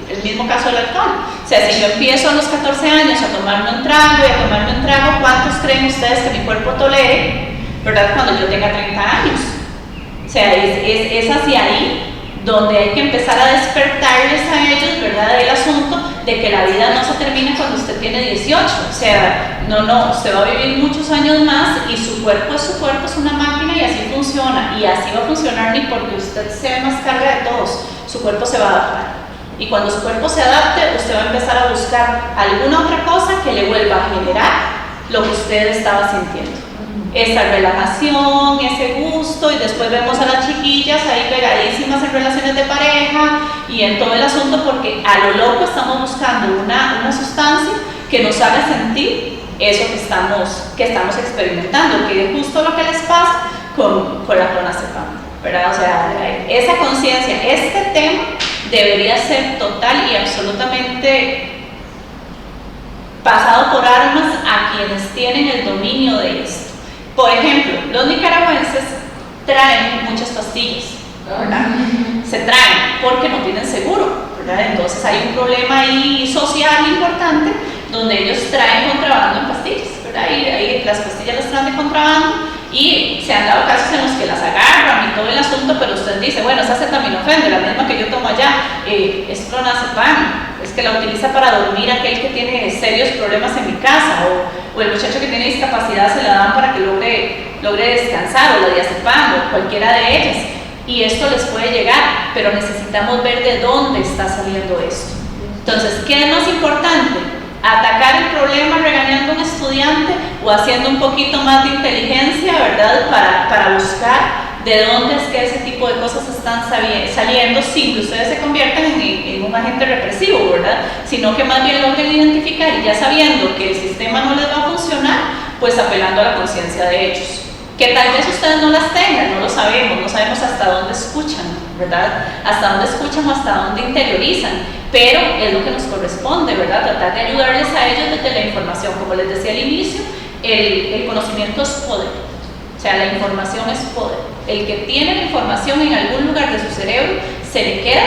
el mismo caso del alcohol. O sea, si yo empiezo a los 14 años a tomarme un trago y a tomarme un trago, ¿cuántos creen ustedes que mi cuerpo tolere, ¿verdad? Cuando yo tenga 30 años. O sea, es hacia ahí donde hay que empezar a despertarles a ellos, ¿verdad? El asunto de que la vida no se termina cuando usted tiene 18. O sea, no, usted va a vivir muchos años más y su cuerpo es una máquina y así funciona. Y así va a funcionar ni porque usted sea más carga de todos, su cuerpo se va a adaptar. Y cuando su cuerpo se adapte, usted va a empezar a buscar alguna otra cosa que le vuelva a generar lo que usted estaba sintiendo. Esa relajación, ese gusto, y después vemos a las chiquillas ahí pegadísimas en relaciones de pareja y en todo el asunto, porque a lo loco estamos buscando una sustancia que nos haga sentir eso que estamos experimentando, que es justo lo que les pasa con la clonazepam, ¿verdad? O sea, esa conciencia, este tema debería ser total y absolutamente pasado por armas a quienes tienen el dominio de esto. Por ejemplo, los nicaragüenses traen muchas pastillas, ¿verdad? Se traen porque no tienen seguro, ¿verdad? Entonces hay un problema ahí social importante donde ellos traen contrabando en pastillas, ¿verdad? Y ahí las pastillas las traen de contrabando y se han dado casos en los que las agarran y todo el asunto, pero usted dice, bueno, esa acetaminofén, la misma que yo tomo allá, es clonazepam, es que la utiliza para dormir aquel que tiene serios problemas en mi casa, o el muchacho que tiene discapacidad se la dan para que logre descansar, o la diazepam, o cualquiera de ellas. Y esto les puede llegar, pero necesitamos ver de dónde está saliendo esto. Entonces, ¿qué es más importante? ¿Atacar el problema regañando a un estudiante o haciendo un poquito más de inteligencia, ¿verdad? Para buscar de dónde es que ese tipo de cosas están saliendo sin que ustedes se conviertan en un agente represivo, ¿verdad? Sino que más bien logren identificar y ya sabiendo que el sistema no les va a funcionar, pues apelando a la conciencia de ellos. Que tal vez ustedes no las tengan, no lo sabemos, no sabemos hasta dónde escuchan, ¿verdad? Hasta dónde escuchan o hasta dónde interiorizan, pero es lo que nos corresponde, ¿verdad? Tratar de ayudarles a ellos desde la información. Como les decía al inicio, el conocimiento es poder, o sea, la información es poder. El que tiene la información en algún lugar de su cerebro se le queda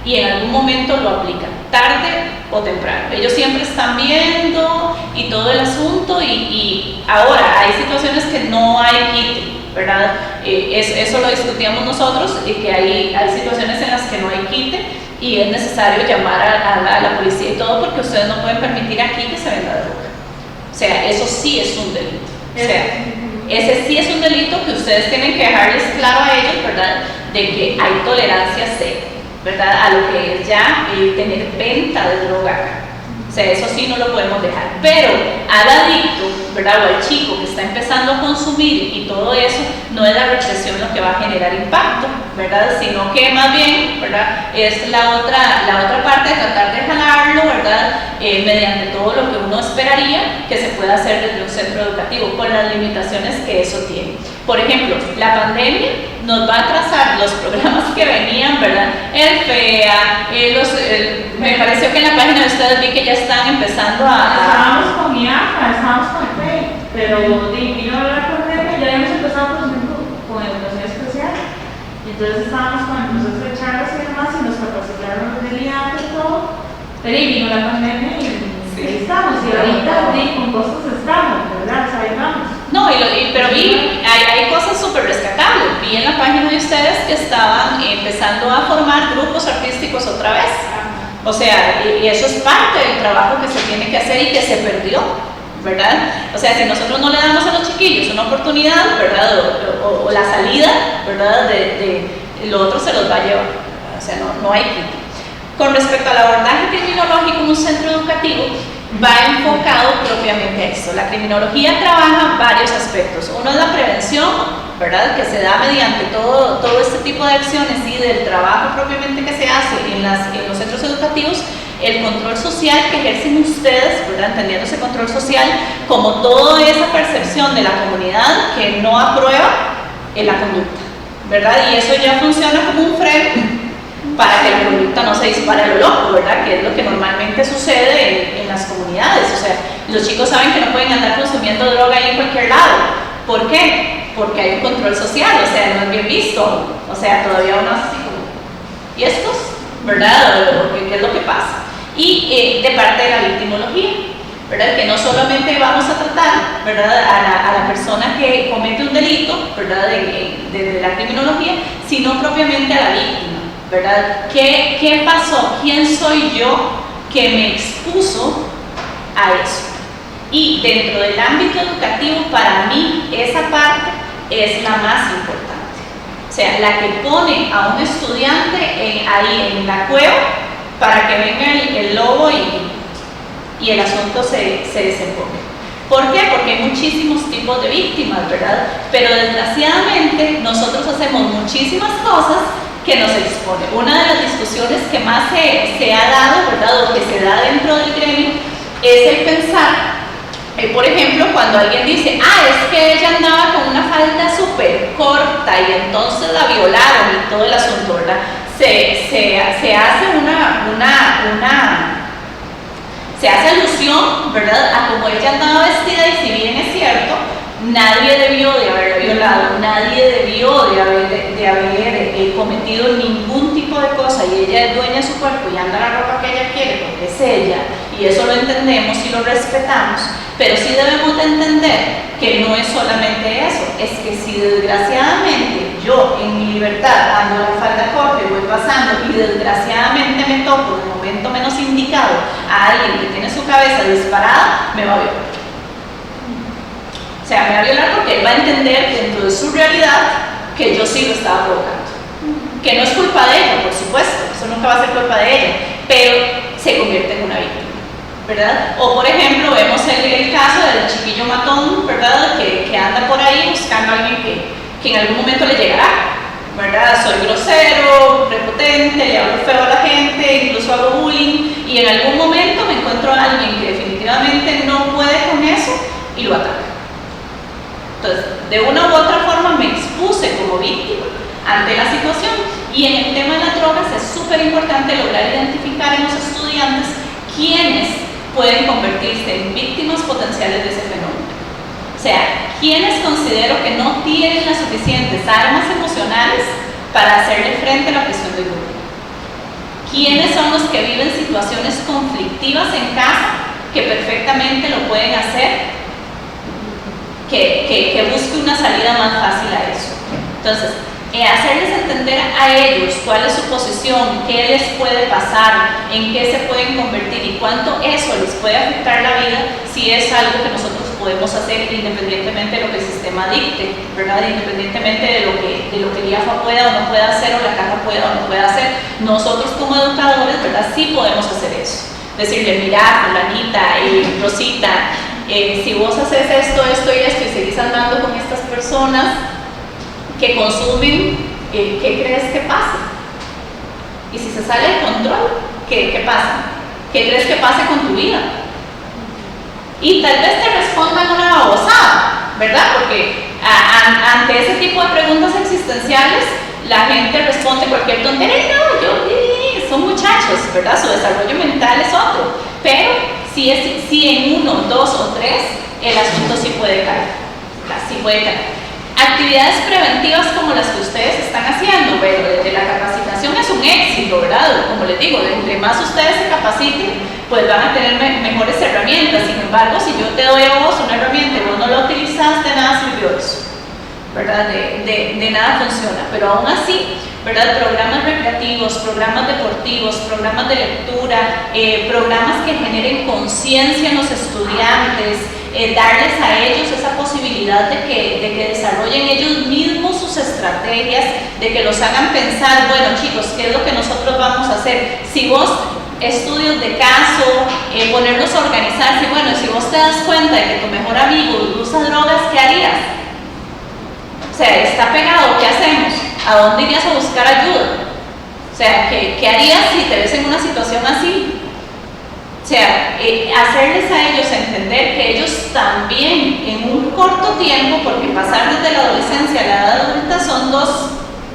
y en algún momento lo aplica, tarde o temprano. Ellos siempre están viendo y todo el asunto y ahora hay situaciones que no hay quite, ¿verdad? Eso lo discutíamos nosotros y que hay situaciones en las que no hay quite y es necesario llamar a la policía y todo porque ustedes no pueden permitir aquí que se venda droga. O sea, eso sí es un delito. O sea, ese sí es un delito que ustedes tienen que dejarles claro a ellos, ¿verdad? De que hay tolerancia cero, ¿verdad? A lo que es ya tener venta de droga acá. O sea, eso sí no lo podemos dejar. Pero al adicto, ¿verdad? O al chico que está empezando a consumir y todo eso, no es la represión lo que va a generar impacto, ¿verdad? Sino que más bien, ¿verdad? Es la otra parte de tratar de jalarlo, ¿verdad? Mediante todo lo que uno esperaría que se pueda hacer desde un centro educativo, con las limitaciones que eso tiene. Por ejemplo, la pandemia nos va a atrasar los programas que venían, ¿verdad? El FEA, me pareció que en la página de ustedes vi que ya están empezando Estábamos con IAFA, estábamos con el FEA, pero vino la pandemia y ya Entonces estábamos con el proceso de charlas y demás y nos capacitaron en el IAP y todo, pero ahí vino la pandemia y ahí estamos, y ahorita con costos estamos, ¿verdad? O sea, ahí vamos. No, pero hay cosas súper rescatables. Vi en la página de ustedes que estaban empezando a formar grupos artísticos otra vez. O sea, y eso es parte del trabajo que se tiene que hacer y que se perdió, ¿verdad? O sea, si nosotros no le damos a los chiquillos una oportunidad, ¿verdad? O la salida, ¿verdad? De lo otro se los va a llevar. O sea, no hay quito. Con respecto al abordaje criminológico en un centro educativo, va enfocado propiamente a esto. La criminología trabaja varios aspectos. Uno es la prevención, ¿verdad? Que se da mediante todo este tipo de acciones y del trabajo propiamente que se hace en los centros educativos. El control social que ejercen ustedes, ¿verdad? Entendiendo ese control social como toda esa percepción de la comunidad que no aprueba la conducta, ¿verdad? Y eso ya funciona como un freno para que la conducta no se dispare a lo loco, ¿verdad? Que es lo que normalmente sucede en las comunidades. O sea, los chicos saben que no pueden andar consumiendo droga ahí en cualquier lado. ¿Por qué? Porque hay un control social, o sea, no es bien visto. O sea, todavía uno hace así como, ¿y estos? ¿Verdad? ¿Qué es lo que pasa? Y de parte de la victimología, ¿verdad? Que no solamente vamos a tratar, ¿verdad? A la persona que comete un delito, ¿verdad? De la criminología, sino propiamente a la víctima, ¿verdad? ¿Qué pasó? ¿Quién soy yo que me expuso a eso? Y dentro del ámbito educativo, para mí, esa parte es la más importante. O sea, la que pone a un estudiante ahí en la cueva para que venga el lobo y el asunto se desenfoque. ¿Por qué? Porque hay muchísimos tipos de víctimas, ¿verdad? Pero desgraciadamente nosotros hacemos muchísimas cosas que nos expone. Una de las discusiones que más se ha dado, ¿verdad? O que se da dentro del gremio es el pensar, por ejemplo, cuando alguien dice, es que ella andaba con una falda súper corta y entonces la violaron y todo el asunto, ¿verdad? Se hace alusión, ¿verdad?, a cómo ella andaba vestida, y si bien es cierto, nadie debió de haberla violado, nadie debió de haber cometido ningún tipo de cosa, y ella es dueña de su cuerpo y anda la ropa que ella quiere porque es ella, y eso lo entendemos y lo respetamos, pero sí debemos de entender que no es solamente eso, es que si desgraciadamente yo en mi libertad ando la falda corta y voy pasando y desgraciadamente me toco en el momento menos indicado a alguien que tiene su cabeza disparada, me va a violar. O sea, me va a violar porque él va a entender dentro de su realidad que yo sí lo estaba provocando. Que no es culpa de ella, por supuesto, eso nunca va a ser culpa de ella, pero se convierte en una víctima, ¿verdad? O por ejemplo, vemos el caso del chiquillo matón, ¿verdad? Que anda por ahí buscando a alguien que en algún momento le llegará, ¿verdad? Soy grosero, prepotente, le hablo feo a la gente, incluso hago bullying, y en algún momento me encuentro a alguien que definitivamente no puede con eso y lo ataca. Entonces, de una u otra forma me expuse como víctima ante la situación. Y en el tema de las drogas es súper importante lograr identificar en los estudiantes quiénes pueden convertirse en víctimas potenciales de ese fenómeno. O sea, quienes considero que no tienen las suficientes armas emocionales para hacerle frente a la presión del grupo. ¿Quiénes son los que viven situaciones conflictivas en casa que perfectamente lo pueden hacer? Que busque una salida más fácil a eso. Entonces, hacerles entender a ellos cuál es su posición, qué les puede pasar, en qué se pueden convertir y cuánto eso les puede afectar la vida, si es algo que nosotros podemos hacer independientemente de lo que el sistema dicte, ¿verdad? Independientemente de lo que el IAFA pueda o no pueda hacer, o la caja pueda o no pueda hacer. Nosotros como educadores, ¿verdad?, sí podemos hacer eso. Decirle, mira, fulanita, Rosita, si vos haces esto y seguís andando con estas personas que consumen, ¿qué crees que pasa? Y si se sale de control, ¿qué pasa? ¿Qué crees que pase con tu vida? Y tal vez te respondan una babosada, ¿verdad? Porque ante ese tipo de preguntas existenciales, la gente responde cualquier tontería. No, son muchachos, ¿verdad? Su desarrollo mental es otro. Pero si en 1, 2 o 3, el asunto sí puede caer. Sí puede caer. Actividades preventivas como las que ustedes están haciendo, pero desde la capacitación es un éxito, ¿verdad? Como les digo, entre más ustedes se capaciten, pues van a tener mejores herramientas. Sin embargo, si yo te doy a vos una herramienta y vos no la utilizas, de nada sirvió eso, ¿verdad? De nada funciona. Pero aún así, ¿verdad? Programas recreativos, programas deportivos, programas de lectura, programas que generen conciencia en los estudiantes, darles a ellos esa posibilidad de que desarrollen ellos mismos sus estrategias, de que los hagan pensar, bueno chicos, ¿qué es lo que nosotros vamos a hacer? Si vos estudios de caso, ponerlos a organizarse, bueno, si vos te das cuenta de que tu mejor amigo usa drogas, ¿qué harías? O sea, está pegado, ¿qué hacemos? ¿A dónde irías a buscar ayuda? O sea, ¿qué harías si te ves en una situación así? O sea, hacerles a ellos entender que ellos también en un corto tiempo, porque pasar desde la adolescencia a la edad adulta son 2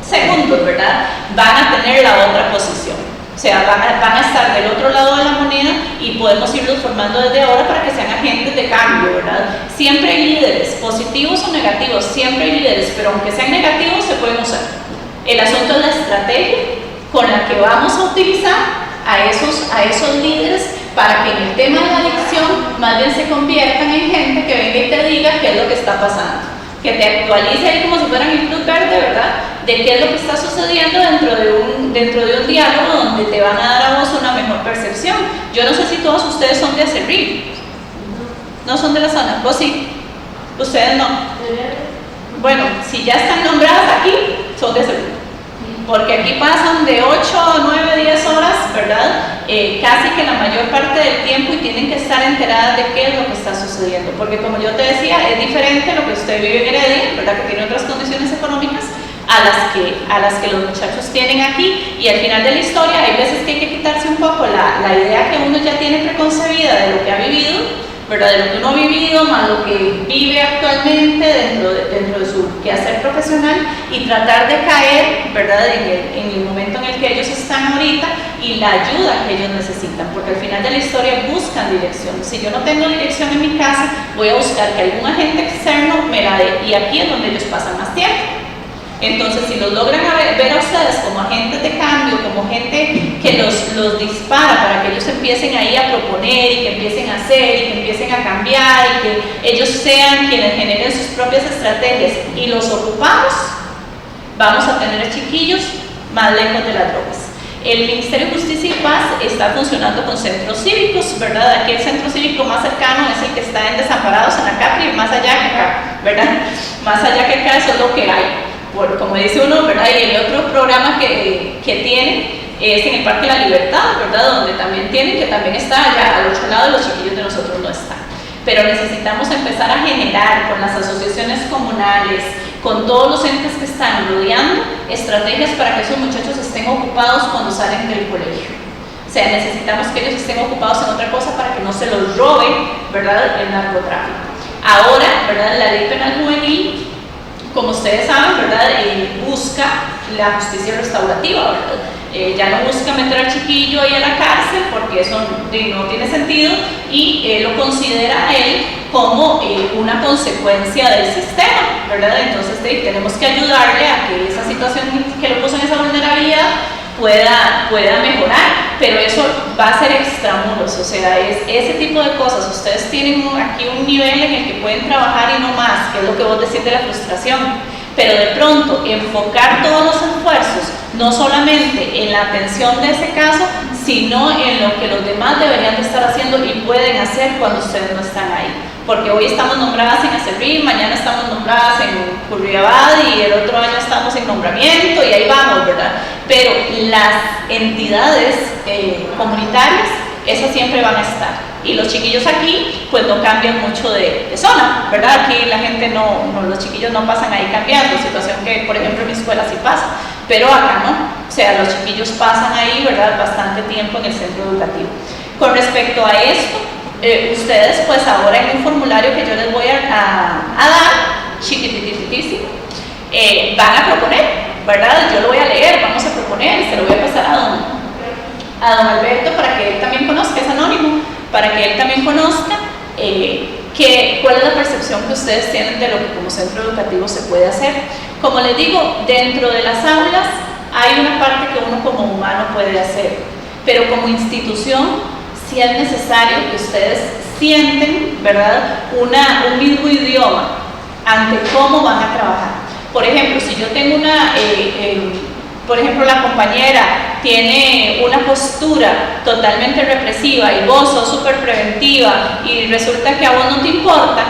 segundos, ¿verdad? Van a tener la otra posición. O sea, van a estar del otro lado de la moneda y podemos irlos formando desde ahora para que sean agentes de cambio, ¿verdad? Siempre hay líderes, positivos o negativos, siempre hay líderes, pero aunque sean negativos se pueden usar. El asunto es la estrategia con la que vamos a utilizar a esos líderes para que en el tema de la adicción más bien se conviertan en gente que venga y te diga qué es lo que está pasando, que te actualice ahí como si fueran el Club Verde, ¿verdad? De qué es lo que está sucediendo dentro de un diálogo donde te van a dar a vos una mejor percepción. Yo no sé si todos ustedes son de Acerrí, no son de la zona, vos sí, ustedes no. Bueno, si ya están nombradas aquí, son de Acerrí. Porque aquí pasan de 8, 9, 10 horas, ¿verdad? Casi que la mayor parte del tiempo y tienen que estar enteradas de qué es lo que está sucediendo. Porque como yo te decía, es diferente lo que usted vive en Heredia, ¿verdad? Que tiene otras condiciones económicas a las que los muchachos tienen aquí. Y al final de la historia hay veces que hay que quitarse un poco la idea que uno ya tiene preconcebida de lo que ha vivido, ¿verdad? De lo que uno ha vivido, más lo que vive actualmente dentro de su quehacer profesional y tratar de caer, ¿verdad? En el momento en el que ellos están ahorita y la ayuda que ellos necesitan, porque al final de la historia buscan dirección. Si yo no tengo dirección en mi casa, voy a buscar que algún agente externo me la dé, y aquí es donde ellos pasan más tiempo. Entonces, si los logran ver a ustedes como agentes de cambio, como gente que los dispara para que ellos empiecen ahí a proponer y que empiecen a hacer y que empiecen a cambiar y que ellos sean quienes generen sus propias estrategias y los ocupamos, vamos a tener chiquillos más lejos de las drogas. El Ministerio de Justicia y Paz está funcionando con centros cívicos, ¿verdad? Aquí el centro cívico más cercano es el que está en Desamparados, en la Capri, más allá que acá, ¿verdad? Más allá que acá, eso es lo que hay. Como dice uno, ¿verdad? Y el otro programa que tiene es en el Parque La Libertad, ¿verdad? Donde también tienen, que también está allá al otro lado, los chiquillos de nosotros no están. Pero necesitamos empezar a generar con las asociaciones comunales, con todos los entes que están rodeando, estrategias para que esos muchachos estén ocupados cuando salen del colegio. O sea, necesitamos que ellos estén ocupados en otra cosa para que no se los robe, ¿verdad? El narcotráfico. Ahora, ¿verdad? La Ley Penal Juvenil, como ustedes saben, ¿verdad? Busca la justicia restaurativa, ¿verdad? Ya no busca meter al chiquillo ahí a la cárcel porque eso no tiene sentido y lo considera él como una consecuencia del sistema, ¿verdad? Entonces tenemos que ayudarle a que esa situación que lo puso en esa vulnerabilidad pueda mejorar, pero eso va a ser extramuros, o sea, es ese tipo de cosas. Ustedes tienen aquí un nivel en el que pueden trabajar y no más, que es lo que vos decís de la frustración, pero de pronto enfocar todos los esfuerzos no solamente en la atención de ese caso, sino en lo que los demás deberían de estar haciendo y pueden hacer cuando ustedes no están ahí. Porque hoy estamos nombradas en Acerrí, mañana estamos nombradas en Curriabad y el otro año estamos en nombramiento y ahí vamos, ¿verdad? Pero las entidades comunitarias, esas siempre van a estar. Y los chiquillos aquí, pues no cambian mucho de zona, ¿verdad? Aquí la gente los chiquillos no pasan ahí cambiando, situación que, por ejemplo, en mi escuela sí pasa, pero acá no. O sea, los chiquillos pasan ahí, ¿verdad? Bastante tiempo en el centro educativo. Con respecto a esto, ustedes pues ahora en un formulario que yo les voy a dar, chiquitititísimo, van a proponer, ¿verdad? Yo lo voy a leer, vamos a proponer y se lo voy a pasar a don Alberto para que él también conozca, es anónimo, para que él también conozca ¿Cuál es la percepción que ustedes tienen de lo que como centro educativo se puede hacer? Como les digo, dentro de las aulas hay una parte que uno como humano puede hacer, pero como institución sí es necesario que ustedes sienten, ¿verdad?, un mismo idioma ante cómo van a trabajar. Por ejemplo, si yo tengo por ejemplo, la compañera tiene una postura totalmente represiva y vos sos súper preventiva y resulta que a vos no te importa,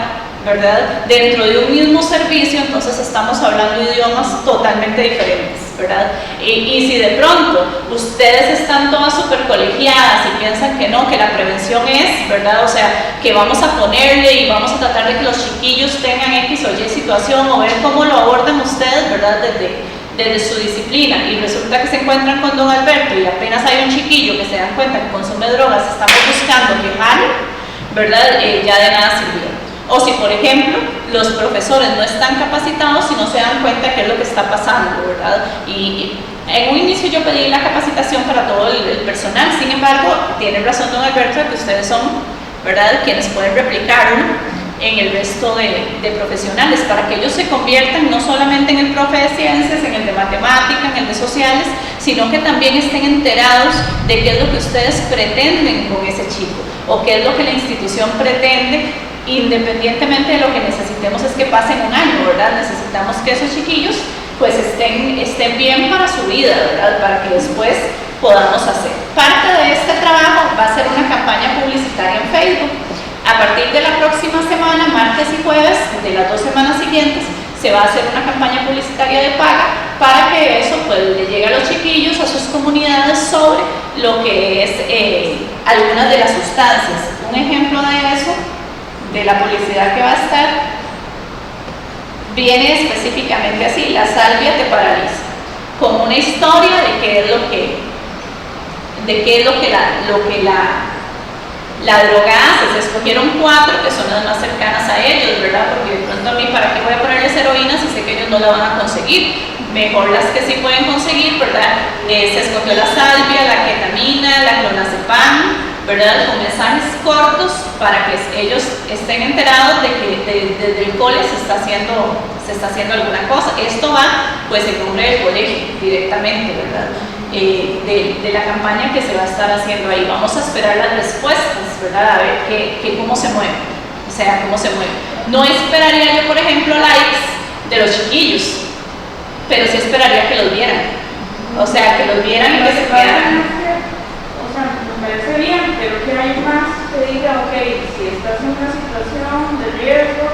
¿verdad? Dentro de un mismo servicio, entonces estamos hablando idiomas totalmente diferentes, ¿verdad? Y si de pronto ustedes están todas súper colegiadas y piensan que no, que la prevención es, ¿verdad? O sea, que vamos a ponerle y vamos a tratar de que los chiquillos tengan X o Y situación o ver cómo lo abordan ustedes, ¿verdad? Desde su disciplina, y resulta que se encuentran con don Alberto y apenas hay un chiquillo que se dan cuenta que consume drogas, estamos buscando quemar, ¿verdad? Ya de nada sirvió. O si, por ejemplo, los profesores no están capacitados y no se dan cuenta qué es lo que está pasando, ¿verdad? Y en un inicio yo pedí la capacitación para todo el personal, sin embargo, tiene razón don Alberto de que ustedes son, ¿verdad?, quienes pueden replicarlo en el resto de profesionales, para que ellos se conviertan no solamente en el profe de ciencias, en el de matemática, en el de sociales, sino que también estén enterados de qué es lo que ustedes pretenden con ese chico, o qué es lo que la institución pretende, independientemente de lo que necesitemos es que pasen un año, ¿verdad? Necesitamos que esos chiquillos pues estén bien para su vida, ¿verdad?, para que después podamos hacer. Parte de este trabajo va a ser una campaña publicitaria en Facebook. A partir de la próxima semana, martes y jueves, de las 2 semanas siguientes, se va a hacer una campaña publicitaria de paga para que eso pues le llegue a los chiquillos, a sus comunidades, sobre lo que es algunas de las sustancias. Un ejemplo de eso, de la publicidad que va a estar, viene específicamente así: la salvia te paraliza, con una historia de qué es lo que la droga hace. Se escogieron 4 que son las más cercanas a ellos, ¿verdad? Porque de pronto a mí, ¿para qué voy a ponerles heroína si sé que ellos no la van a conseguir? Mejor las que sí pueden conseguir, ¿verdad? Se escogió la salvia, la ketamina, la clonazepam, ¿verdad?, con mensajes cortos para que ellos estén enterados de que desde el cole se está haciendo alguna cosa. Esto va pues en nombre del colegio directamente, ¿verdad?, de la campaña que se va a estar haciendo ahí. Vamos a esperar las respuestas, ¿verdad?, a ver cómo se mueve, o sea, cómo se mueve. No esperaría yo, por ejemplo, likes de los chiquillos, pero sí esperaría que los vieran, o sea, que los vieran y que se quedaran. O sea, me parece bien, pero que hay más que diga, ok, si estás en una situación de riesgo,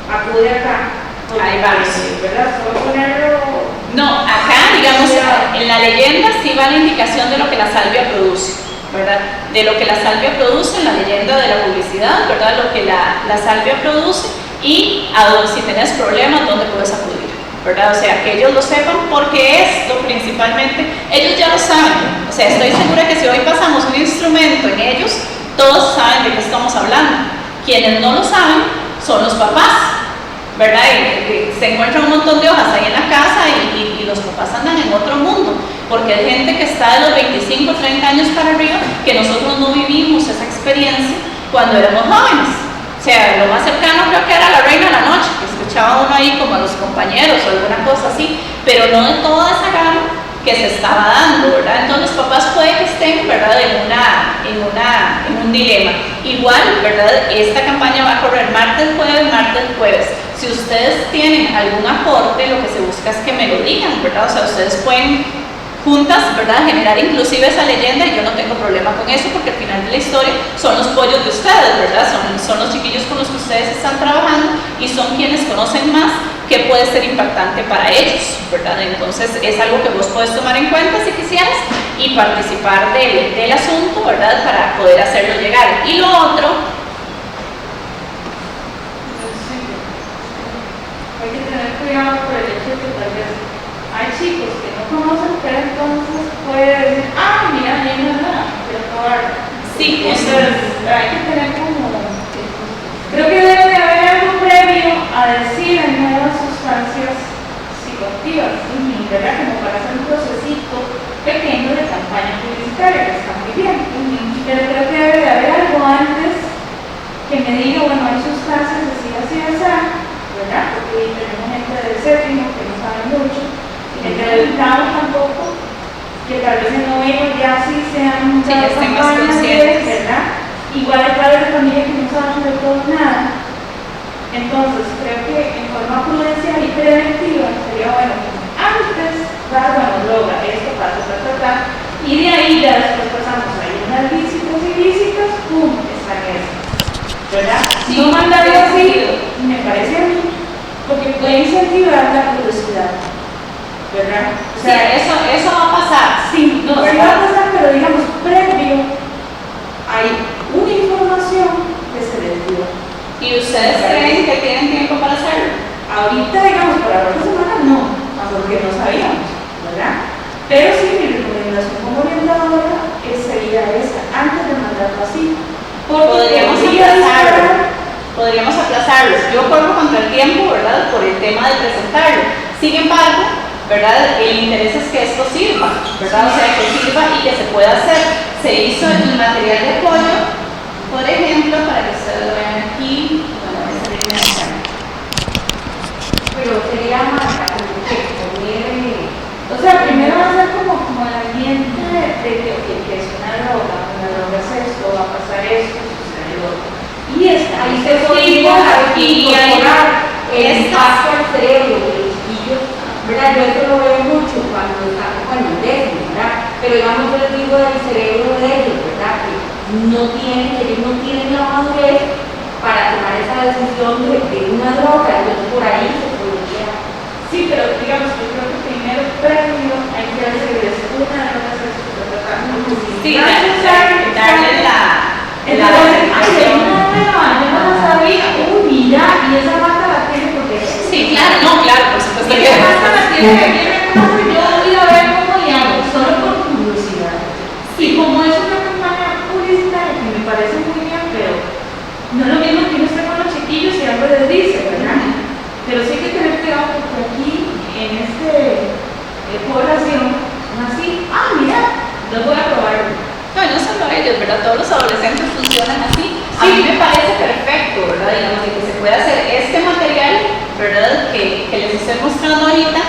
acude acá. Hay varios, ¿verdad? Solo ponerlo. No, acá, digamos, en la leyenda sí va la indicación de lo que la salvia produce, ¿verdad? De lo que la salvia produce en la leyenda de la publicidad, ¿verdad? Lo que la salvia produce y si tenés problemas, ¿dónde puedes acudir? ¿Verdad? O sea, que ellos lo sepan, porque esto principalmente, ellos ya lo saben. O sea, estoy segura que si hoy pasamos un instrumento en ellos, todos saben de qué estamos hablando. Quienes no lo saben son los papás, ¿verdad? Y se encuentran un montón de hojas ahí en la casa y los papás andan en otro mundo, porque hay gente que está de los 25, 30 años para arriba, que nosotros no vivimos esa experiencia cuando éramos jóvenes. O sea, lo más cercano creo que era La Reina de la Noche, que escuchaba uno ahí como a los compañeros o alguna cosa así, pero no de toda esa gama que se estaba dando, ¿verdad? Entonces los papás pueden que estén, ¿verdad?, en un dilema. Igual, ¿verdad?, esta campaña va a correr martes, jueves. Si ustedes tienen algún aporte, lo que se busca es que me lo digan, ¿verdad? O sea, ustedes pueden juntas, ¿verdad?, generar inclusive esa leyenda, y yo no tengo problema con eso, porque al final de la historia son los pollos de ustedes, ¿verdad? Son los chiquillos con los que ustedes están trabajando y son quienes conocen más que puede ser impactante para ellos, ¿verdad? Entonces es algo que vos puedes tomar en cuenta si quisieras y participar del asunto, ¿verdad?, para poder hacerlo llegar. Y lo otro, hay que tener cuidado por el hecho de que tal vez hay chicos que no conocen, pero entonces puede decir, mira, a mí no es nada, quiero probarlo. sí, Entonces hay que tener como, creo que debe de haber algo previo a decir en nuevas sustancias psicoactivas, ¿verdad? Como para hacer un procesito pequeño de campaña publicitaria, que está muy bien, pero creo que debe de haber algo antes que me diga, bueno, hay sustancias hayan Sí, ya estén más campañas, conscientes. ¿verdad? Igual hay padres de familia que no saben de todo nada. Entonces, creo que en forma prudencial y preventiva sería bueno, antes dar, bueno, droga, esto, y de ahí ya después pasamos a unas lícitas y ilícitas, ¡pum!, están esas, ¿verdad? Sí, No mandarlo tiene así, sentido. me parece a mí, porque puede incentivar la curiosidad, ¿verdad? O Sí, eso va a pasar. sí, no, sí va a pasar, pero digamos, previo, hay una información que se les dio. ¿Y ustedes creen que tienen tiempo para hacerlo? Ahorita, digamos, para la otra semana no, porque no sabíamos, ¿verdad? Pero sí, mi recomendación como orientadora sería esa, antes de mandarlo así. Podríamos aplazarlos. Yo corro contra el tiempo, ¿verdad? Por el tema de presentarlo. Sin embargo, ¿verdad? El interés es que esto sirva, ¿verdad? O sea, que sirva y que se pueda hacer. Se hizo el material de apoyo, por ejemplo, para que ustedes lo vean aquí. Bueno, esa línea de acá. Pero sería más o sea, primero va a ser como el ambiente de que es una droga es esto, va a pasar esto, sucede lo otro. Y ahí se podría incorporar el impacto al cerebro de los chiquillos, ¿verdad? Yo eso lo veo mucho cuando están con el décimo, ¿verdad? Pero digamos, yo les digo del cerebro de ellos, ¿verdad? Que ellos no tienen la madurez para tomar esa decisión de una droga, entonces por ahí se podría. Sí, pero digamos, yo creo que primero previo hay que hacerles una droga Sí, darle la atención. Yo no sabía, mira, y esa marca la tiene porque. Sí, claro, no, claro, por supuesto que esa marca la tiene aquí en el caso, yo voy a ver cómo le hago, solo por curiosidad. Y como es una campaña publicitaria que me parece muy bien, pero no es lo mismo que uno esté con los chiquillos y algo les dice, ¿verdad? Pero sí hay que tener cuidado porque aquí, en población, así, mira, lo voy a probar. No, no solo ellos, ¿verdad? Todos los adolescentes funcionan así. A mí me parece perfecto, ¿verdad? Digamos, de que se puede hacer este material, ¿verdad? Que les estoy mostrando ahorita.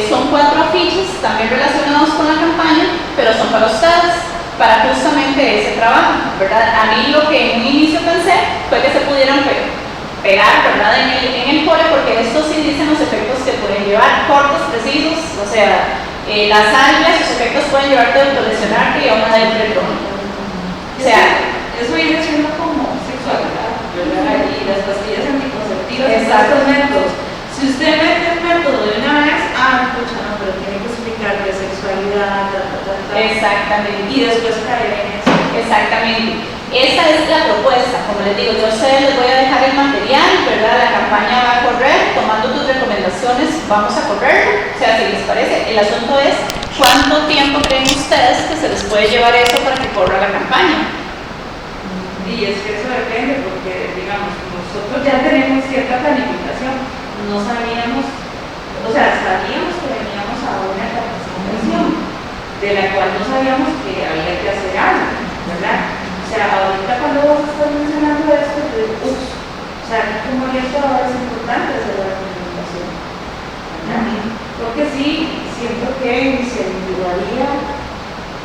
Son 4 afiches también relacionados con la campaña, pero son para ustedes, para justamente ese trabajo, ¿verdad? A mí lo que en un inicio pensé fue que se pudieran pegar, ¿verdad? En el pole, porque estos sí dicen los efectos que pueden llevar, cortos, precisos, o sea, las áreas, sus efectos pueden llevarte a autolesionarte y a una electrónica. O sea, eso viene siendo como sexualidad, ¿verdad? Y las pastillas anticonceptivas, exacto. estos métodos. Si usted mete el método de una vez, pucha, no, pero tiene que explicar de sexualidad, exactamente. Y después caer en eso. Exactamente. Esa es la propuesta. Como les digo, yo a ustedes les voy a dejar el material, ¿verdad? La campaña va a correr, tomando tus recomendaciones, vamos a correr. O sea, si les parece, el asunto es cuánto tiempo creen ustedes que se les puede llevar eso para que corra la campaña. Y es que eso depende, porque, digamos, nosotros ya tenemos cierta planificación. No sabíamos, o sea, sabíamos que veníamos a una capacitación, de la cual no sabíamos que había que hacer algo, ¿verdad? O sea, ahorita cuando vos estás mencionando esto, yo digo, o sea, como orientador es importante hacer la comunicación, ¿verdad? Porque sí, siento que incentivaría,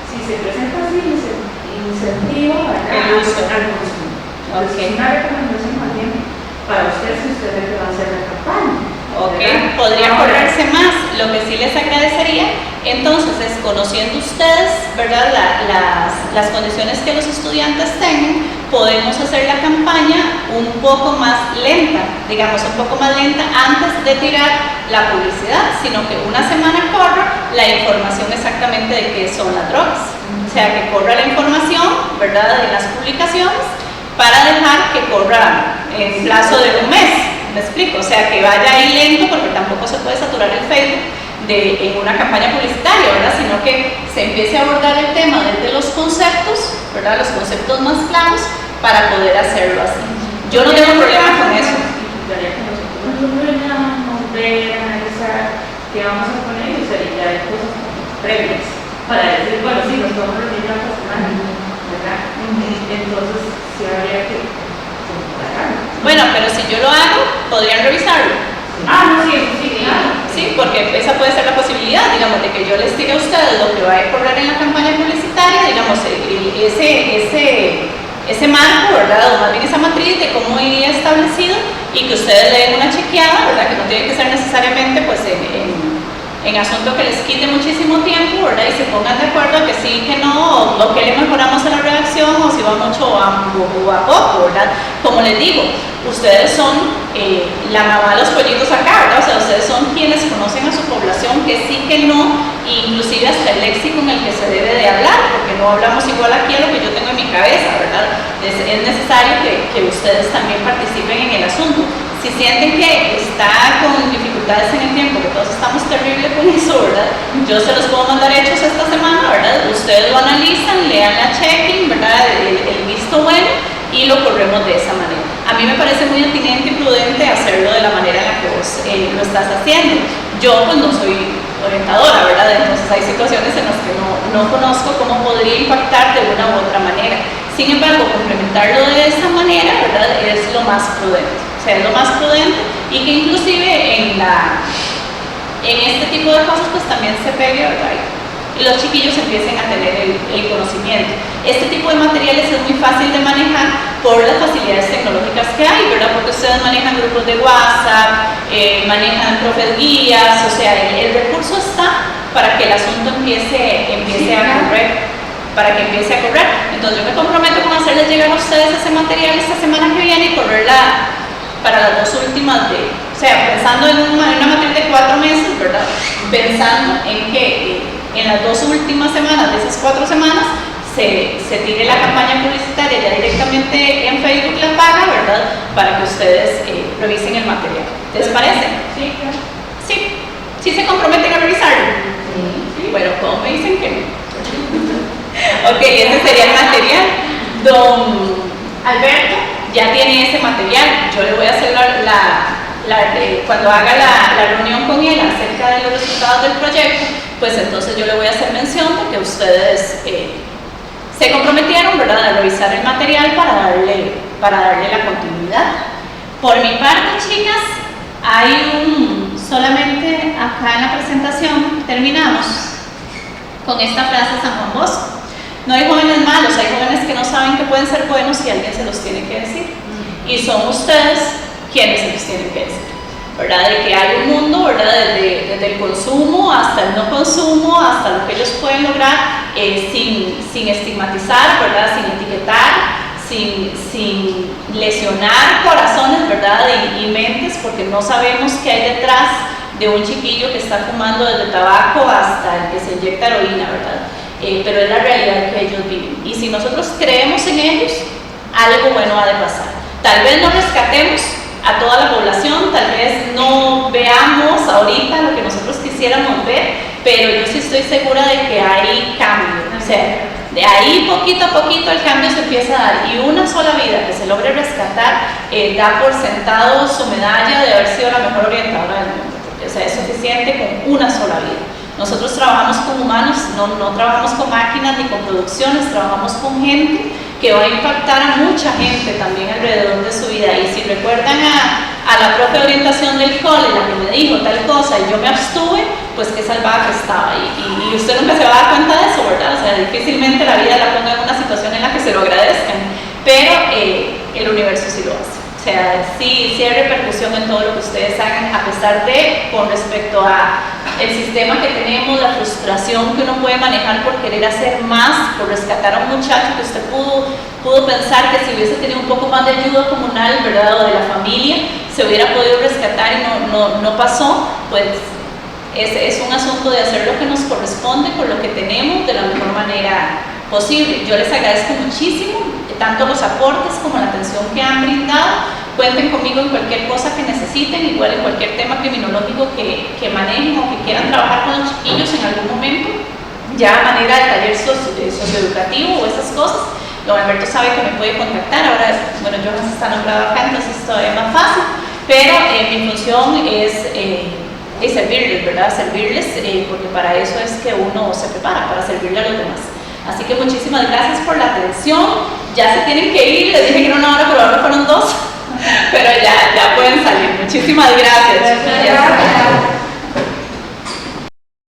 si se presenta así, incentiva el uso al consumo. Entonces, okay. Una recomendación más bien para usted si usted ve que va a hacer la campaña. Ok, podría correrse más. Lo que sí les agradecería, entonces, es conociendo ustedes, ¿verdad? Las condiciones que los estudiantes tengan, podemos hacer la campaña un poco más lenta, digamos, un poco más lenta antes de tirar la publicidad, sino que una semana corra la información exactamente de qué son las drogas. O sea, que corra la información, ¿verdad?, de las publicaciones, para dejar que corra en plazo de un mes. ¿Me explico? O sea, que vaya ahí lento, porque tampoco se puede saturar el Facebook en una campaña publicitaria, ¿verdad? Sino que se empiece a abordar el tema desde los conceptos, ¿verdad? Los conceptos más claros, para poder hacerlo así. Yo no tengo problema con eso. Significaría que nosotros nos ver, analizar qué vamos a poner y ya hay cosas previas para decir, bueno, sí, nos vamos a reunir la semana, ¿verdad? Entonces, sí habría que compararlo. Bueno, pero si yo lo hago, podrían revisarlo. No, sí, claro. Sí, porque esa puede ser la posibilidad, digamos, de que yo les diga a ustedes lo que va a correr en la campaña publicitaria, digamos, ese marco, ¿verdad? O más bien esa matriz de cómo iría establecido y que ustedes le den una chequeada, ¿verdad? Que no tiene que ser necesariamente pues en asunto que les quite muchísimo tiempo, ¿verdad? Y se pongan de acuerdo que sí, que no, o que le mejoramos en la redacción, o si va mucho a poco, ¿verdad? Como les digo, ustedes son la mamá de los pollitos acá, ¿verdad? O sea, ustedes son quienes conocen a su población, que sí, que no, inclusive hasta el léxico en el que se debe de hablar, porque no hablamos igual aquí a lo que yo tengo en mi cabeza, ¿verdad? Es necesario que ustedes también participen en el asunto. Si sienten que está con dificultades en el tiempo, que todos estamos terribles con eso, ¿verdad? Yo se los puedo mandar hechos esta semana, ¿verdad? Ustedes lo analizan, lean la checking, ¿verdad? El visto bueno y lo corremos de esa manera. A mí me parece muy atinente y prudente hacerlo de la manera en la que vos lo estás haciendo. Yo pues no soy orientadora, ¿verdad? Entonces hay situaciones en las que no conozco cómo podría impactar de una u otra manera. Sin embargo, complementarlo de esa manera, ¿verdad? Es lo más prudente. O sea, es lo más prudente y que inclusive en este tipo de cosas pues también se pegue, ¿verdad? Y los chiquillos empiecen a tener el conocimiento. Este tipo de materiales es muy fácil de manejar por las facilidades tecnológicas que hay, ¿verdad? Porque ustedes manejan grupos de WhatsApp, manejan profes guías, o sea, el recurso está para que el asunto empiece a correr. Entonces yo me comprometo con hacerles llegar a ustedes ese material esta semana que viene y correrla para las 2 últimas o sea, pensando en una matriz de 4 meses, ¿verdad? Pensando en que en las 2 últimas semanas de esas 4 semanas se tire la campaña publicitaria ya directamente en Facebook La Paga, ¿verdad? Para que ustedes revisen el material. ¿Les parece? Sí, claro. Sí. ¿Sí se comprometen a revisarlo? Sí. Bueno, ¿cómo me dicen que no? Ok, ese sería el material. Don Alberto ya tiene ese material. Yo le voy a hacer cuando haga la reunión con él acerca de los resultados del proyecto, pues entonces yo le voy a hacer mención porque ustedes se comprometieron, ¿verdad?, a revisar el material para darle la continuidad. Por mi parte, chicas, hay solamente acá en la presentación terminamos con esta frase de San Juan Bosco. No hay jóvenes malos, hay jóvenes que no saben que pueden ser buenos y alguien se los tiene que decir. Y son ustedes quienes se los tienen que decir, ¿verdad? De que hay un mundo, ¿verdad? Desde el consumo hasta el no consumo, hasta lo que ellos pueden lograr sin estigmatizar, ¿verdad? Sin etiquetar, sin lesionar corazones, ¿verdad? Y mentes, porque no sabemos qué hay detrás de un chiquillo que está fumando desde tabaco hasta el que se inyecta heroína, ¿verdad? Pero es la realidad que ellos viven. Y si nosotros creemos en ellos, algo bueno ha de pasar. Tal vez no rescatemos a toda la población, tal vez no veamos ahorita lo que nosotros quisiéramos ver, pero yo sí estoy segura de que hay cambio. O sea, de ahí poquito a poquito el cambio se empieza a dar, y una sola vida que se logre rescatar da por sentado su medalla de haber sido la mejor orientadora del mundo. O sea, es suficiente con una sola vida. Nosotros trabajamos con humanos, no trabajamos con máquinas ni con producciones, trabajamos con gente que va a impactar a mucha gente también alrededor de su vida. Y si recuerdan a la propia orientación del cole, la que me dijo tal cosa y yo me abstuve, pues qué salvada que estaba. Y usted nunca se va a dar cuenta de eso, ¿verdad? O sea, difícilmente la vida la ponga en una situación en la que se lo agradezcan, pero el universo sí lo hace. O sea, sí hay repercusión en todo lo que ustedes hagan, a pesar de, con respecto a el sistema que tenemos, la frustración que uno puede manejar por querer hacer más, por rescatar a un muchacho que usted pudo pensar que si hubiese tenido un poco más de ayuda comunal, ¿verdad?, o de la familia, se hubiera podido rescatar y no pasó. Pues es un asunto de hacer lo que nos corresponde con lo que tenemos de la mejor manera posible. Yo les agradezco muchísimo tanto los aportes como la atención que han brindado. Cuenten conmigo en cualquier cosa que necesiten, igual en cualquier tema criminológico que manejen o que quieran trabajar con los chiquillos en algún momento, ya a manera de taller socioeducativo o esas cosas. Don Alberto sabe que me puede contactar. Ahora, bueno, yo no está nombrado acá, entonces esto es más fácil, pero mi función es servirles, ¿verdad? Servirles, porque para eso es que uno se prepara, para servirle a los demás. Así que muchísimas gracias por la atención. Ya se tienen que ir, les dije que era 1 hora, pero ahora fueron 2, pero ya pueden salir. Muchísimas gracias. Gracias.